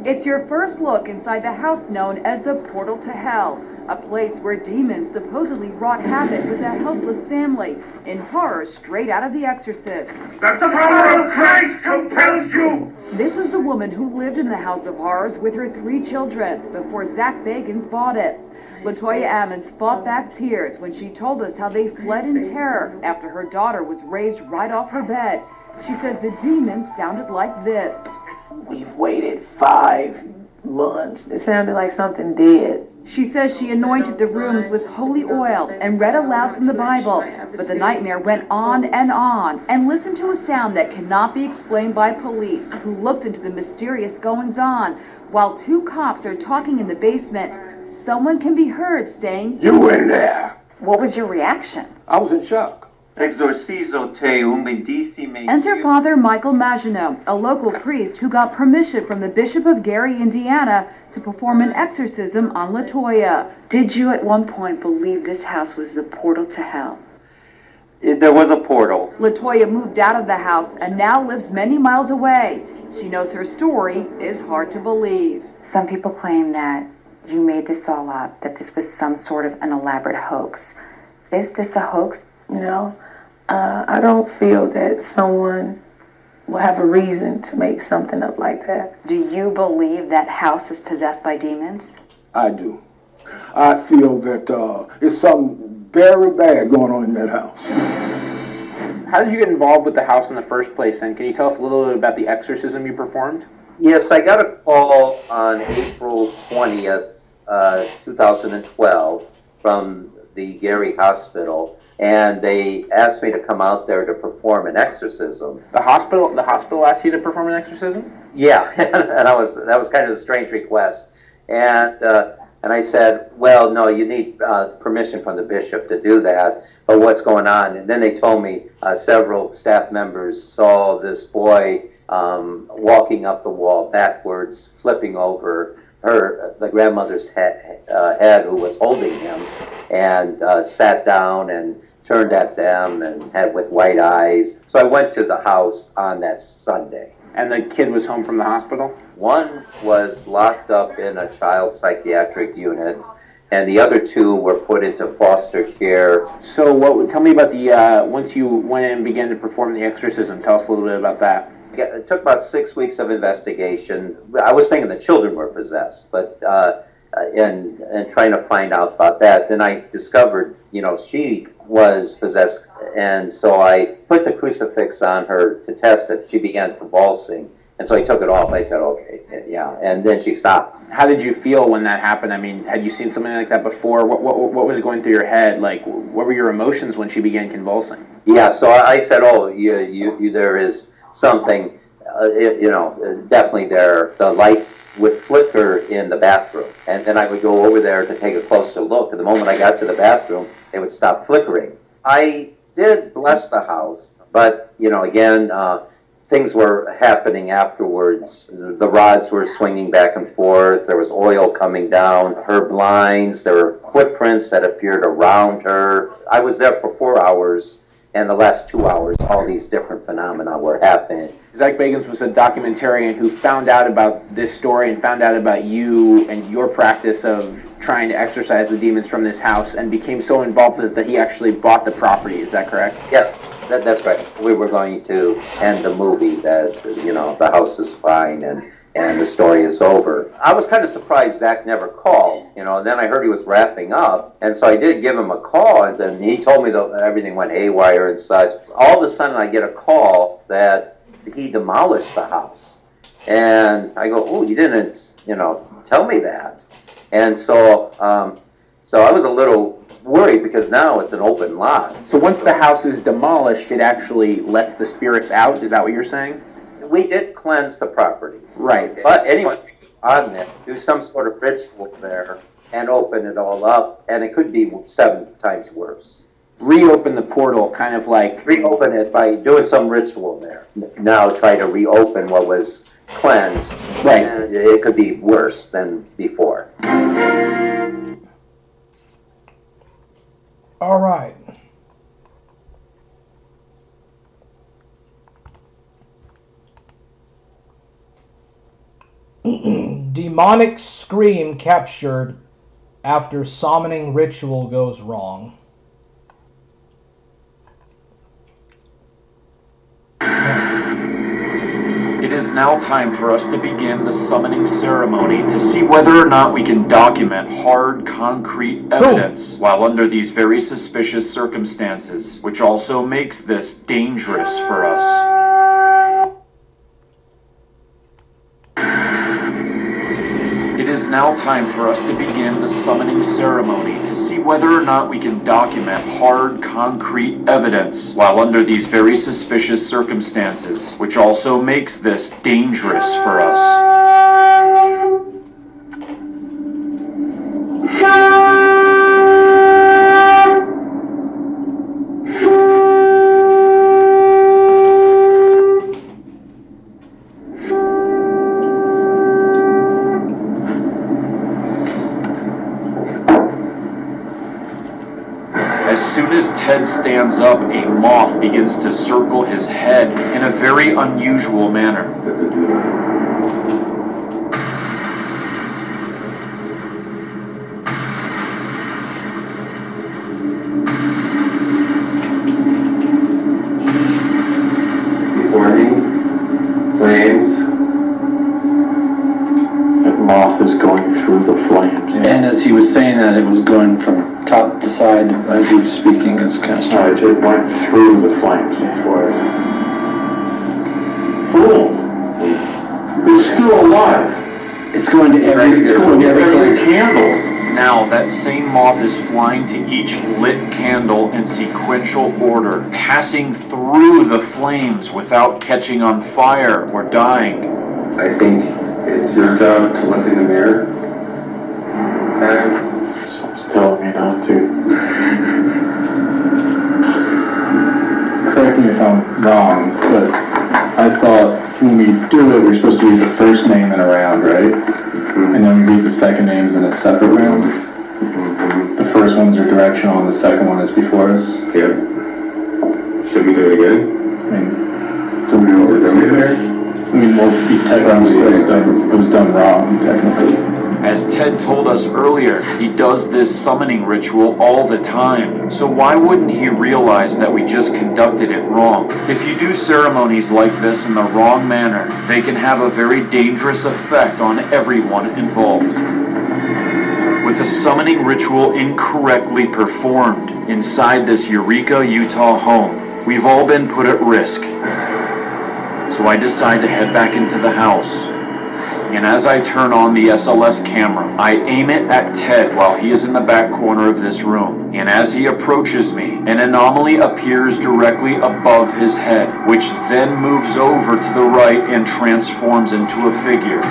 It's your first look inside the house known as the Portal to Hell, a place where demons supposedly wrought havoc with a helpless family, in horror straight out of The Exorcist. That the power of Christ compels you! This is the woman who lived in the House of Horrors with her 3 children before Zach Bagans bought it. Latoya Ammons fought back tears when she told us how they fled in terror after her daughter was raised right off her bed. She says the demons sounded like this. We've waited 5 months. It sounded like something dead. She says she anointed the rooms with holy oil and read aloud from the Bible, but the nightmare went on, and listened to a sound that cannot be explained by police, who looked into the mysterious goings-on. While 2 cops are talking in the basement, someone can be heard saying, You in there! What was your reaction? I was in shock. Exorcizo te umidissime. Enter Father Michael Maginot, a local priest who got permission from the Bishop of Gary, Indiana, to perform an exorcism on Latoya. Did you at one point believe this house was the portal to hell? There was a portal. Latoya moved out of the house and now lives many miles away. She knows her story is hard to believe. Some people claim that you made this all up, that this was some sort of an elaborate hoax. Is this a hoax? No, I don't feel that someone will have a reason to make something up like that. Do you believe that house is possessed by demons? I do. I feel that it's something very bad going on in that house. How did you get involved with the house in the first place, and can you tell us a little bit about the exorcism you performed? Yes, I got a call on April 20th, 2012 from the Gary Hospital, and they asked me to come out there to perform an exorcism. The hospital asked you to perform an exorcism? Yeah, and that was kind of a strange request. And I said, well, no, you need permission from the bishop to do that, but what's going on? And then they told me several staff members saw this boy walking up the wall backwards, flipping over the grandmother's head who was holding him, and sat down and turned at them and had with white eyes. So I went to the house on that Sunday. And the kid was home from the hospital? One was locked up in a child psychiatric unit, and the other 2 were put into foster care. So tell me about the, once you went in and began to perform the exorcism, tell us a little bit about that. It took about 6 weeks of investigation. I was thinking the children were possessed, but and trying to find out about that, then I discovered, she was possessed, and so I put the crucifix on her to test it. She began convulsing, and so I took it off. I said, okay, yeah, and then she stopped. How did you feel when that happened? I mean, had you seen something like that before? What was going through your head? Like, what were your emotions when she began convulsing? Yeah, so I said, oh, you there is something, definitely there. The lights would flicker in the bathroom, and then I would go over there to take a closer look. And the moment I got to the bathroom, they would stop flickering. I did bless the house, but, again, things were happening afterwards. The rods were swinging back and forth. There was oil coming down her blinds. There were footprints that appeared around her. I was there for 4 hours, and the last 2 hours, all these different phenomena were happening. Zach Bagans was a documentarian who found out about this story and found out about you and your practice of trying to exorcise the demons from this house, and became so involved with it that he actually bought the property. Is that correct? Yes, that's right. We were going to end the movie that, the house is fine and the story is over. I was kind of surprised Zach never called, and then I heard he was wrapping up, and so I did give him a call, and then he told me that everything went haywire and such. All of a sudden I get a call that he demolished the house, and I go, oh, you didn't, tell me that. And so I was a little worried, because now it's an open lot. So once the house is demolished, it actually lets the spirits out? Is that what you're saying? We did cleanse the property. Right. But anyone could go on there, do some sort of ritual there, and open it all up, and it could be 7 times worse. Reopen the portal, kind of like... Reopen it by doing some ritual there. Now try to reopen what was cleansed, Right. it could be worse than before. All right. Demonic scream captured after summoning ritual goes wrong. It is now time for us to begin the summoning ceremony to see whether or not we can document hard, concrete evidence while under these very suspicious circumstances, which also makes this dangerous for us. It is now time for us to begin the summoning ceremony to see whether or not we can document hard, concrete evidence while under these very suspicious circumstances, which also makes this dangerous for us. As soon as Ted stands up, a moth begins to circle his head in a very unusual manner. Before me, flames. That moth is going through the flames. And as he was saying that, it was going from top to side as he was speaking. It's kind of strange. It went through the flames before it. Cool. It's still alive. It's going to every candle. Now, that same moth is flying to each lit candle in sequential order, passing through the flames without catching on fire or dying. I think it's your job to look in the mirror. Someone's telling me not to. Correct me if I'm wrong, but I thought when we do it, we're supposed to read the first name in a round, right? And then we read the second names in a separate round. The first ones are directional, and the second one is before us. Yeah. Should we do it again? I mean, do we know what we're doing there? I mean, well, technically, it was done wrong, technically. As Ted told us earlier, he does this summoning ritual all the time. So why wouldn't he realize that we just conducted it wrong? If you do ceremonies like this in the wrong manner, they can have a very dangerous effect on everyone involved. With a summoning ritual incorrectly performed inside this Eureka, Utah home, we've all been put at risk. So I decide to head back into the house. And as I turn on the SLS camera, I aim it at Ted while he is in the back corner of this room. And as he approaches me, an anomaly appears directly above his head, which then moves over to the right and transforms into a figure.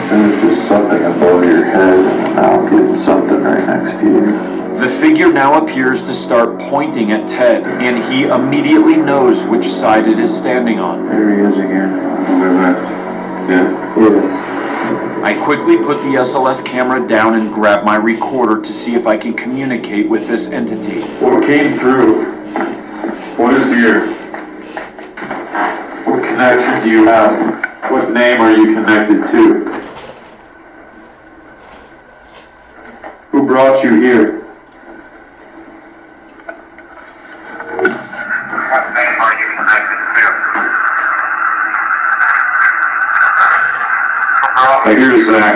There's just something above your head, and I'll get something right next to you. The figure now appears to start pointing at Ted, and he immediately knows which side it is standing on. There he is again. On my left. Yeah. I quickly put the SLS camera down and grab my recorder to see if I can communicate with this entity. What came through? What is here? What connection do you have? What name are you connected to? Who brought you here? What name are you connected to? I hear Zach.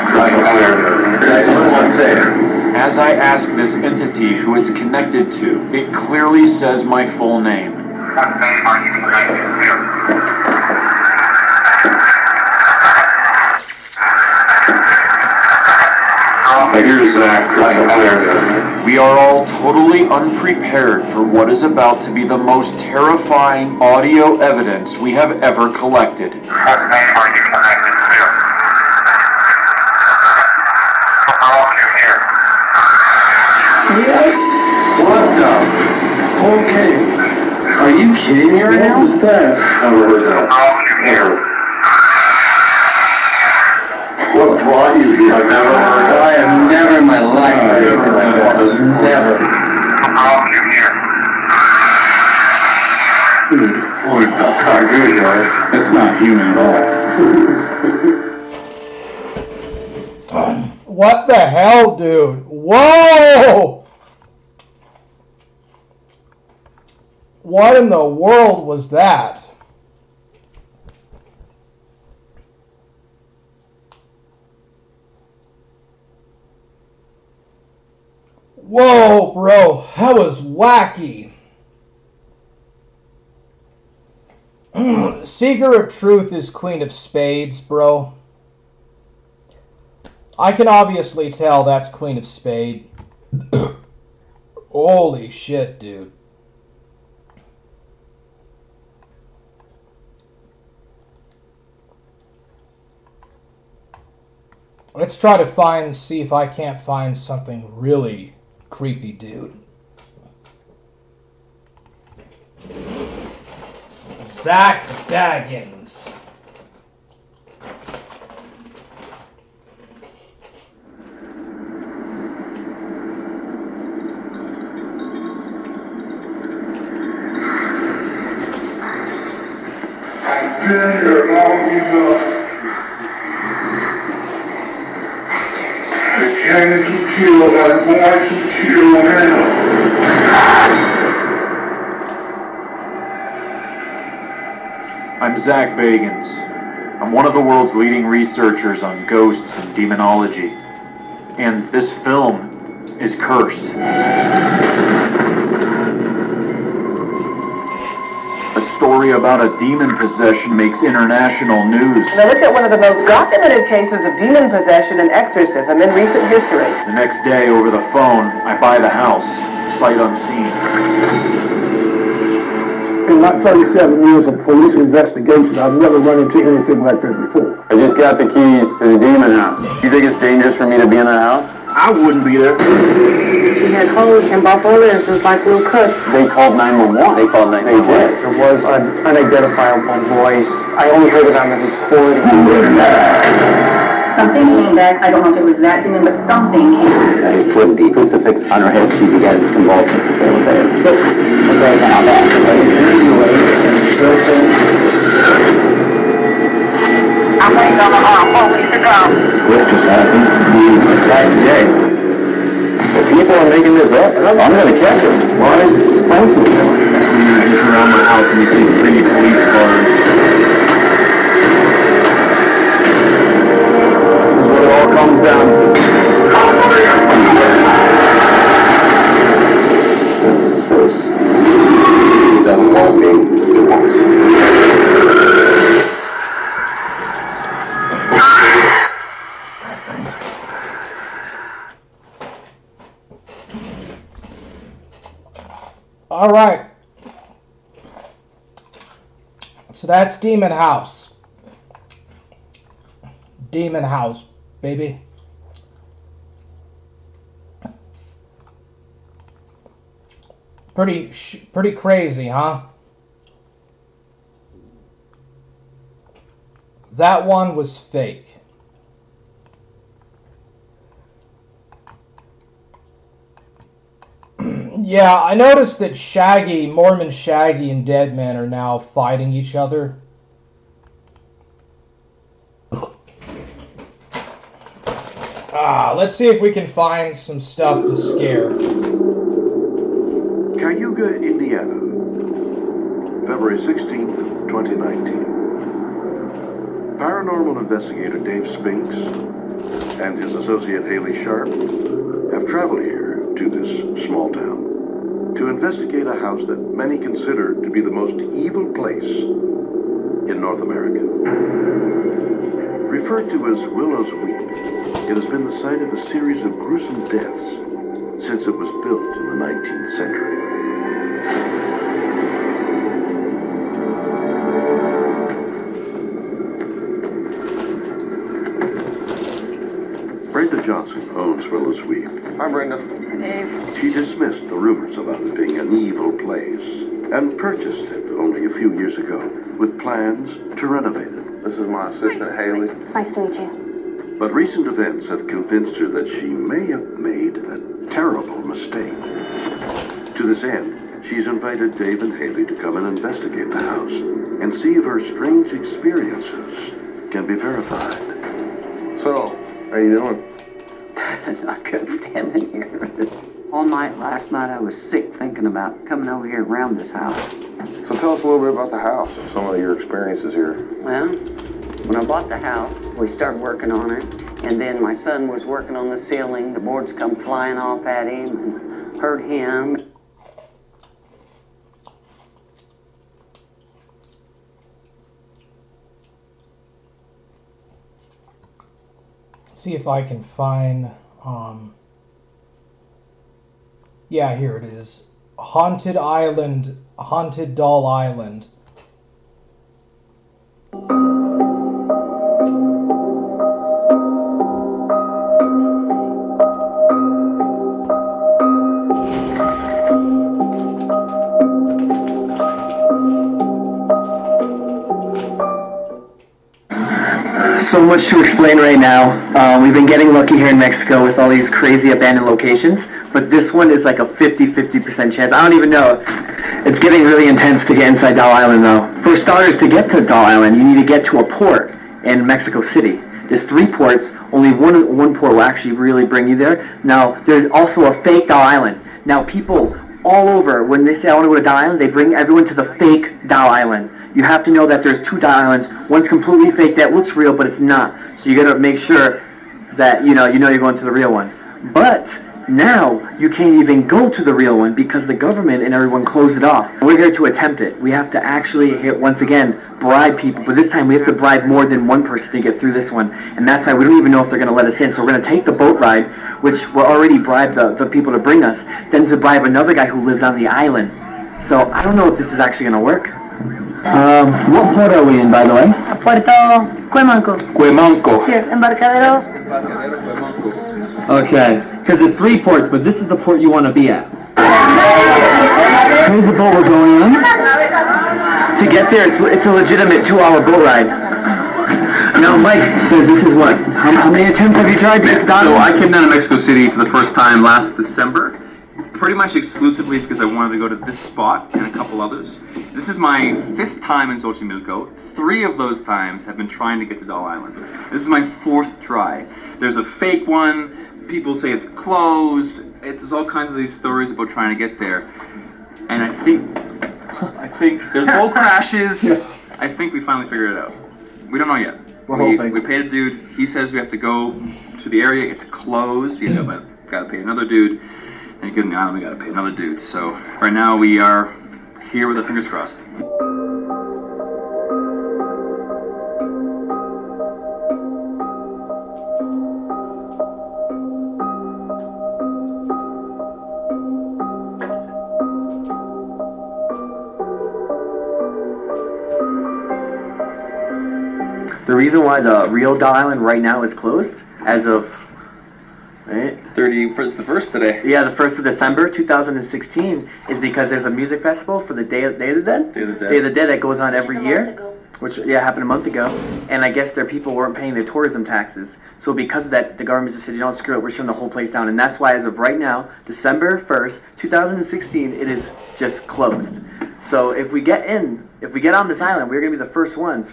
As I ask this entity who it's connected to, it clearly says my full name. What name are you connected to? I hear Zach. We are all totally unprepared for what is about to be the most terrifying audio evidence we have ever collected. What name are you connected to? What the? Okay. Are you kidding me right now? What was that? Never heard that. Ever. brought you here. I've never heard. I have never in my life heard anything like that. Never. Dude, Oh, it's not good, right? that's not human at all. What the hell, dude? Whoa! What in the world was that? Whoa, bro. That was wacky. Seeker of Truth is Queen of Spades, bro. I can obviously tell that's Queen of Spade. Holy shit, dude. Let's try to see if I can't find something really creepy, dude. Zach Baggins. I've been here long enough. The cannons who killed are going to kill now. I'm Zach Bagans. I'm one of the world's leading researchers on ghosts and demonology. And this film is cursed. A story about a demon possession makes international news. Now look at one of the most documented cases of demon possession and exorcism in recent history. The next day, over the phone, I buy the house, sight unseen. In my 37 years of police investigation, I've never run into anything like that before. I just got the keys to the demon house. You think it's dangerous for me to be in that house? I wouldn't be there. He had holes in both ears, just like Lou Cook. They called 911. They called 911. They did. There was an unidentifiable voice. I only heard it on the recording. Something came back. I don't know if it was that demon, but something came. They flipped the crucifix on her head. She began convulsing. Okay, now back. I'm waiting on the hall. 4 weeks ago. What just happened? That day. If people are making this up, I'm going to catch them. Why is it expensive? I see you just around my house and you see pretty police cars. This is what it all comes down to. First, he doesn't want me. He wants me. All right. So that's Demon House. Demon House, baby. Pretty crazy, huh? That one was fake. Yeah, I noticed that Mormon Shaggy and Deadman are now fighting each other. Let's see if we can find some stuff to scare. Cayuga, Indiana, February 16th, 2019. Paranormal investigator Dave Spinks and his associate Haley Sharp have traveled here to this small town to investigate a house that many consider to be the most evil place in North America. Referred to as Willow's Weep, it has been the site of a series of gruesome deaths since it was built in the 19th century. Brenda Johnson owns Willow's Weep. Hi, Brenda. Dave. She dismissed the rumors about it being an evil place and purchased it only a few years ago with plans to renovate it. This is my assistant, Haley. It's nice to meet you. But recent events have convinced her that she may have made a terrible mistake. To this end, she's invited Dave and Haley to come and investigate the house and see if her strange experiences can be verified. So, how you doing? I couldn't stand in here. All night last night I was sick thinking about coming over here around this house. So tell us a little bit about the house, some of your experiences here. Well, when I bought the house, we started working on it, and then my son was working on the ceiling. The boards come flying off at him and hurt him. See if I can find, yeah, here it is. Haunted Island, Haunted Doll Island. So much to explain right now. We've been getting lucky here in Mexico with all these crazy abandoned locations, but this one is like a 50% chance. I don't even know. It's getting really intense to get inside Doll Island though. For starters, to get to Doll Island, you need to get to a port in Mexico City. There's 3 ports, only one port will actually really bring you there. Now, there's also a fake Doll Island. Now, people all over, when they say I want to go to Doll Island, they bring everyone to the fake Doll Island. You have to know that there's 2 Doll Islands. One's completely fake that looks real, but it's not. So you gotta make sure that you know you're going to the real one. But now you can't even go to the real one because the government and everyone closed it off. We're here to attempt it. We have to actually, once again, bribe people. But this time we have to bribe more than one person to get through this one. And that's why we don't even know if they're going to let us in. So we're going to take the boat ride, which we'll already bribe the people to bring us, then to bribe another guy who lives on the island. So I don't know if this is actually going to work. What port are we in, by the way? Puerto Cuemanco. Cuemanco. Here, Embarcadero. Okay, because there's 3 ports, but this is the port you want to be at. Here's the boat we're going on. To get there, it's a legitimate 2-hour boat ride. Now, Mike says this is what? How many attempts have you tried to get to Doll Island? So I came down to Mexico City for the first time last December, pretty much exclusively because I wanted to go to this spot and a couple others. This is my 5th time in Xochimilco. 3 of those times have been trying to get to Doll Island. This is my 4th try. There's a fake one. People say it's closed. There's all kinds of these stories about trying to get there. And I think there's boat crashes. I think we finally figured it out. We don't know yet. We paid a dude. He says we have to go to the area. It's closed. We gotta pay another dude. And get on the island, we gotta pay another dude. So right now we are here with our fingers crossed. The reason why the real Doll Island right now is closed, as of it's the 1st today. Yeah, the 1st of December 2016, is because there's a music festival for the Day of the Dead. Day of the Dead that goes on every year, which happened a month ago. And I guess their people weren't paying their tourism taxes, so because of that, the government just said, you don't screw it, we're shutting the whole place down. And that's why, as of right now, December 1st, 2016, it is just closed. So if we get on this island, we're gonna be the first ones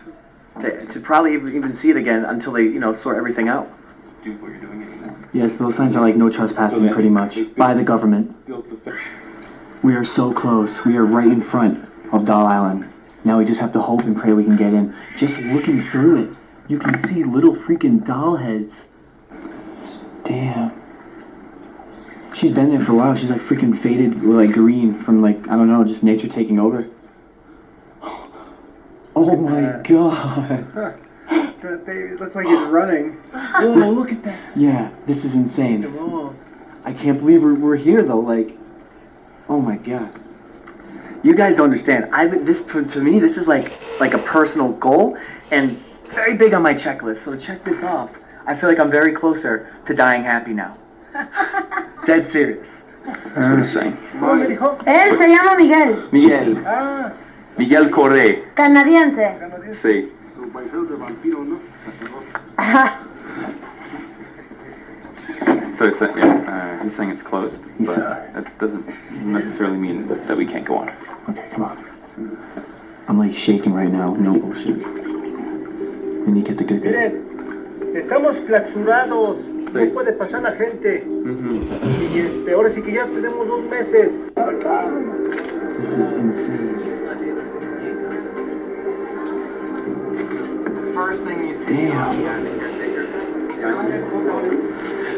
to probably even see it again until they sort everything out. Do what you're doing anymore. Yes, those signs are like no trespassing, pretty much, by the government. We are so close. We are right in front of Doll Island. Now we just have to hope and pray we can get in. Just looking through it, you can see little freaking doll heads. Damn. She's been there for a while. She's like freaking faded, like green from like, I don't know, just nature taking over. Oh my god. That baby looks like it's running. Whoa, look at that. Yeah, this is insane. I can't believe we're here though, like, oh my god. You guys don't understand. To me, this is like a personal goal and very big on my checklist. So check this off. I feel like I'm very closer to dying happy now. Dead serious. That's what I'm saying. Él se llama Miguel. Miguel. Miguel Correa. Canadiense. Sí. So he's saying it's closed, but that doesn't necessarily mean that we can't go on. Okay, come on. I'm like shaking right now, no bullshit. And you get the good. Miren, estamos clausurados, no puede pasar la gente. Y ahora sí que ya tenemos 2 meses. This is insane. First thing you see. Damn.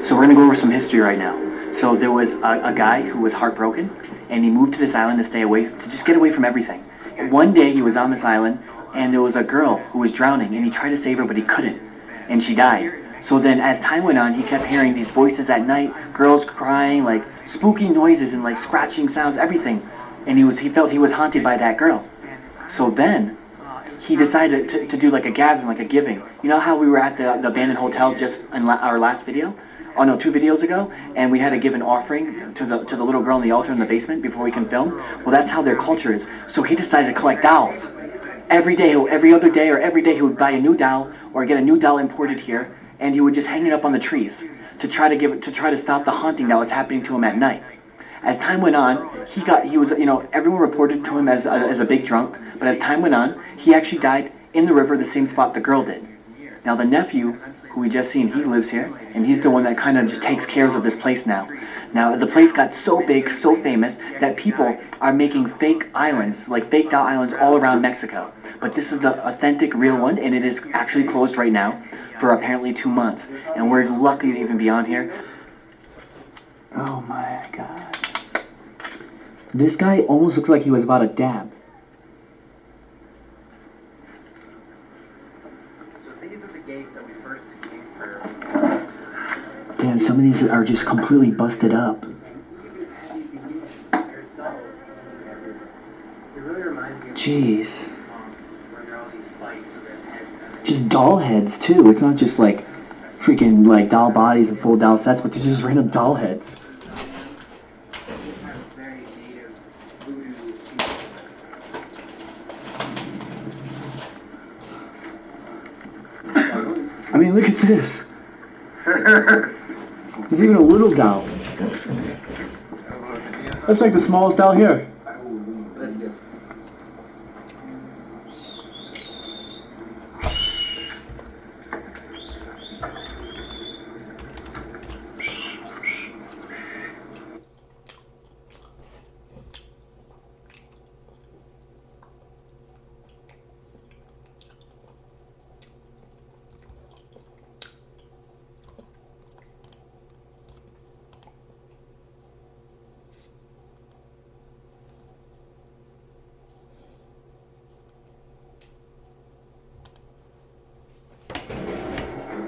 So we're gonna go over some history right now. So there was a guy who was heartbroken, and he moved to this island to stay away, to just get away from everything. And one day he was on this island, and there was a girl who was drowning, and he tried to save her, but he couldn't, and she died. So then as time went on, he kept hearing these voices at night, girls crying, like spooky noises and like scratching sounds, everything. And he felt he was haunted by that girl. So then he decided to do like a gathering, like a giving. You know how we were at the abandoned hotel just in our last video? Oh no, 2 videos ago, and we had to give an offering to the little girl in the altar in the basement before we can film. Well, that's how their culture is. So he decided to collect dolls. Every day, every other day, or every day he would buy a new doll or get a new doll imported here, and he would just hang it up on the trees to try to stop the haunting that was happening to him at night. As time went on, he was everyone reported to him as a big drunk, but as time went on, he actually died in the river, the same spot the girl did. Now the nephew, who we just seen, he lives here, and he's the one that kind of just takes care of this place now. Now the place got so big, so famous, that people are making fake islands, like fake doll islands all around Mexico. But this is the authentic, real one, and it is actually closed right now for apparently 2 months. And we're lucky to even be on here. Oh my God. This guy almost looks like he was about to dab. So these are the gates that we first seen for. Damn, some of these are just completely busted up. Jeez. Just doll heads too. It's not just like freaking like doll bodies and full doll sets, but they're just random doll heads. I mean, look at this. There's even a little doll. That's like the smallest doll here.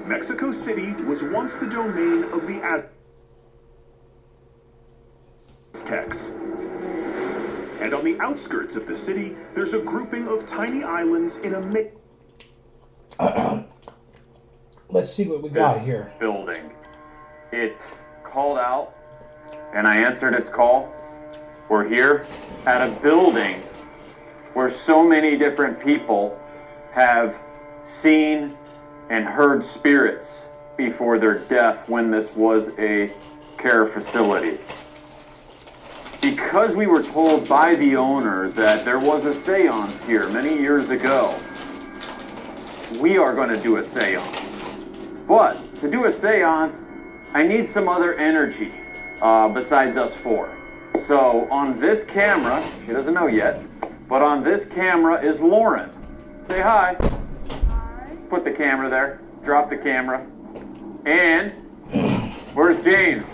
Mexico City was once the domain of the Aztecs. And on the outskirts of the city, there's a grouping of tiny islands in a Let's see what we got here. Building. It called out, and I answered its call. We're here at a building where so many different people have seen and heard spirits before their death when this was a care facility. Because we were told by the owner that there was a seance here many years ago, we are going to do a seance. But to do a seance, I need some other energy besides us 4. So on this camera, she doesn't know yet, but on this camera is Lauren. Say hi. Put the camera there. Drop the camera. And where's James?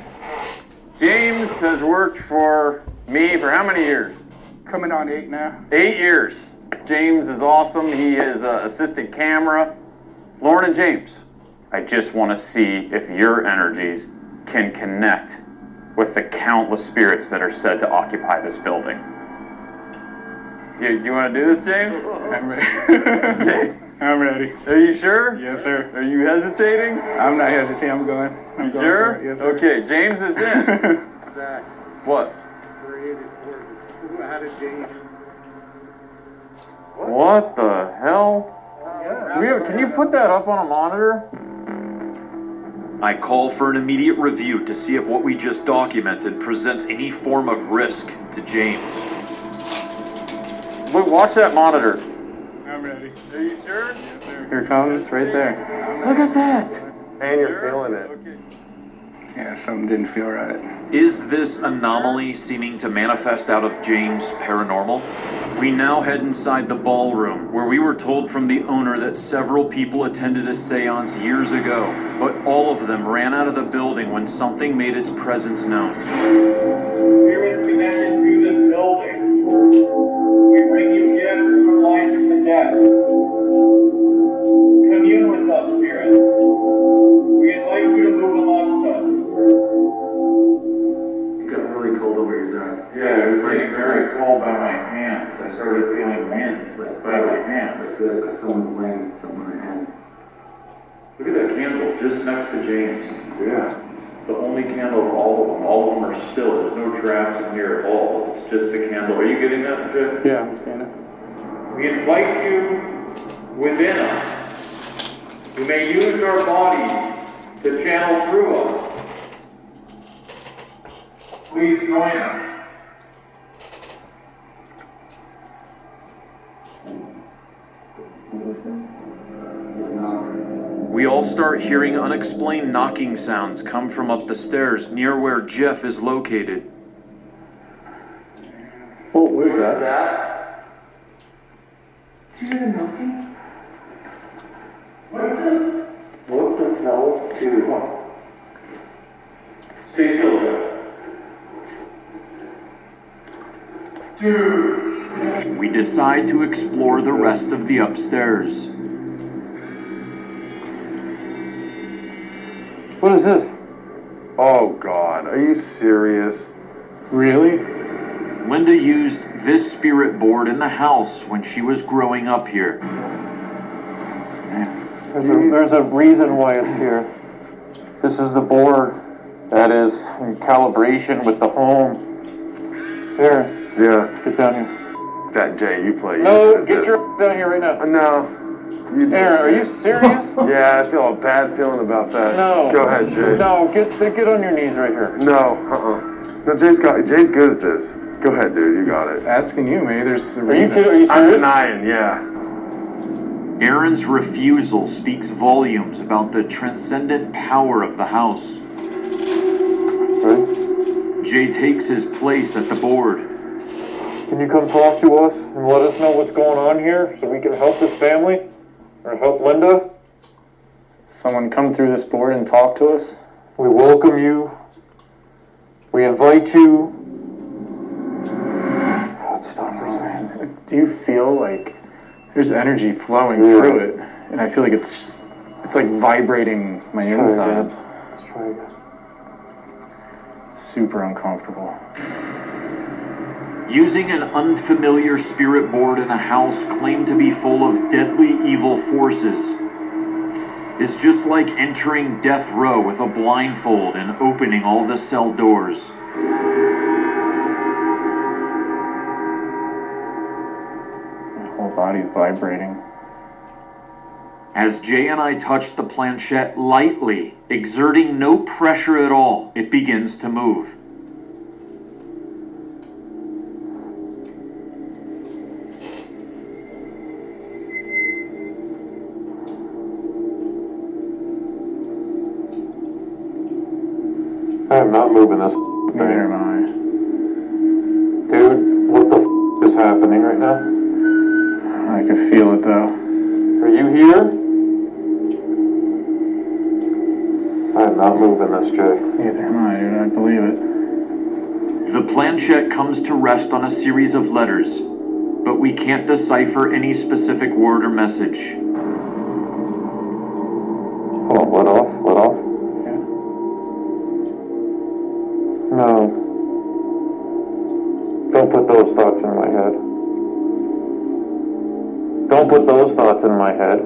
James has worked for me for how many years? Coming on 8 now. 8 years. James is awesome. He is assistant camera. Lauren and James, I just want to see if your energies can connect with the countless spirits that are said to occupy this building. You want to do this, James? I'm ready. I'm ready. Are you sure? Yes, sir. Are you hesitating? I'm not hesitating. I'm going. You sure? Yes, sir. Okay, James is in. Zach. What? How did James? What the hell? Can you put that up on a monitor? I call for an immediate review to see if what we just documented presents any form of risk to James. Look, watch that monitor. I'm ready. Are you sure? Yes, sir. Here it comes, right there. Look at that. And you're feeling it. Okay. Yeah, something didn't feel right. Is this anomaly seeming to manifest out of James paranormal? We now head inside the ballroom, where we were told from the owner that several people attended a seance years ago, but all of them ran out of the building when something made its presence known. Spirits connected to this building. We bring you gifts from life to death. Commune with us, spirits. We invite you to move amongst us. It got really cold over your side. Yeah, it was getting very cold by my hands. I started feeling wind by my hands. I feel like someone's laying something on my hand. Look at that candle just next to James. Yeah. The only candle of all of them. All of them are still. There's no drafts in here at all. It's just the candle. Are you getting that, Jeff? Yeah, I'm seeing it. We invite you within us. You may use our bodies to channel through us. Please join us. We all start hearing unexplained knocking sounds come from up the stairs near where Jeff is located. Oh, what is that? Did you hear the knocking? What the hell? Dude. Stay still, Jeff. Dude! We decide to explore the rest of the upstairs. What is this? Oh, God. Are you serious? Really? Linda used this spirit board in the house when she was growing up here. There's a reason why it's here. This is the board that is in calibration with the home. Here. Yeah. Get down here. That Jay, you play. No, get your down here right now. No. Aaron, are you serious? Yeah, I feel a bad feeling about that. No. Go ahead, Jay. No, get on your knees right here. No, No, Jay's good at this. Go ahead, dude. You got it. Asking you, maybe there's a Are you reason. kidding? Are you I'm serious? denying, yeah. Aaron's refusal speaks volumes about the transcendent power of the house. Right. Jay takes his place at the board. Can you come talk to us and let us know what's going on here so we can help this family? Or help Linda? Someone come through this board and talk to us? We welcome you. We invite you. Stop for a second. Do you feel like there's energy flowing through it? And I feel like it's like vibrating my insides. Let's try again. Super uncomfortable. Using an unfamiliar spirit board in a house claimed to be full of deadly evil forces is just like entering death row with a blindfold and opening all the cell doors. My whole body's vibrating. As Jay and I touch the planchette lightly, exerting no pressure at all, it begins to move. I am not moving this Neither am I. Dude, what the is happening right now? I can feel it though. Are you here? I am not moving this, Jay. Neither am I, dude. I believe it. The planchette comes to rest on a series of letters, but we can't decipher any specific word or message. Hold on, let off. Yeah. No. Don't put those thoughts in my head. Don't put those thoughts in my head.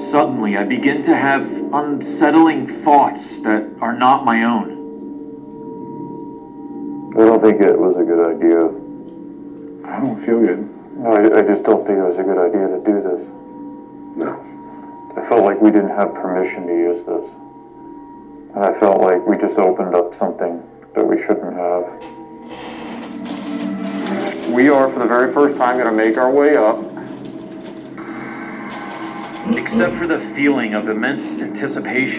Suddenly, I begin to have unsettling thoughts that are not my own. I don't think it was a good idea. I don't feel good. No, I just don't think it was a good idea to do this. No. I felt like we didn't have permission to use this. And I felt like we just opened up something that we shouldn't have. We are, for the very first time, going to make our way up. Except for the feeling of immense anticipation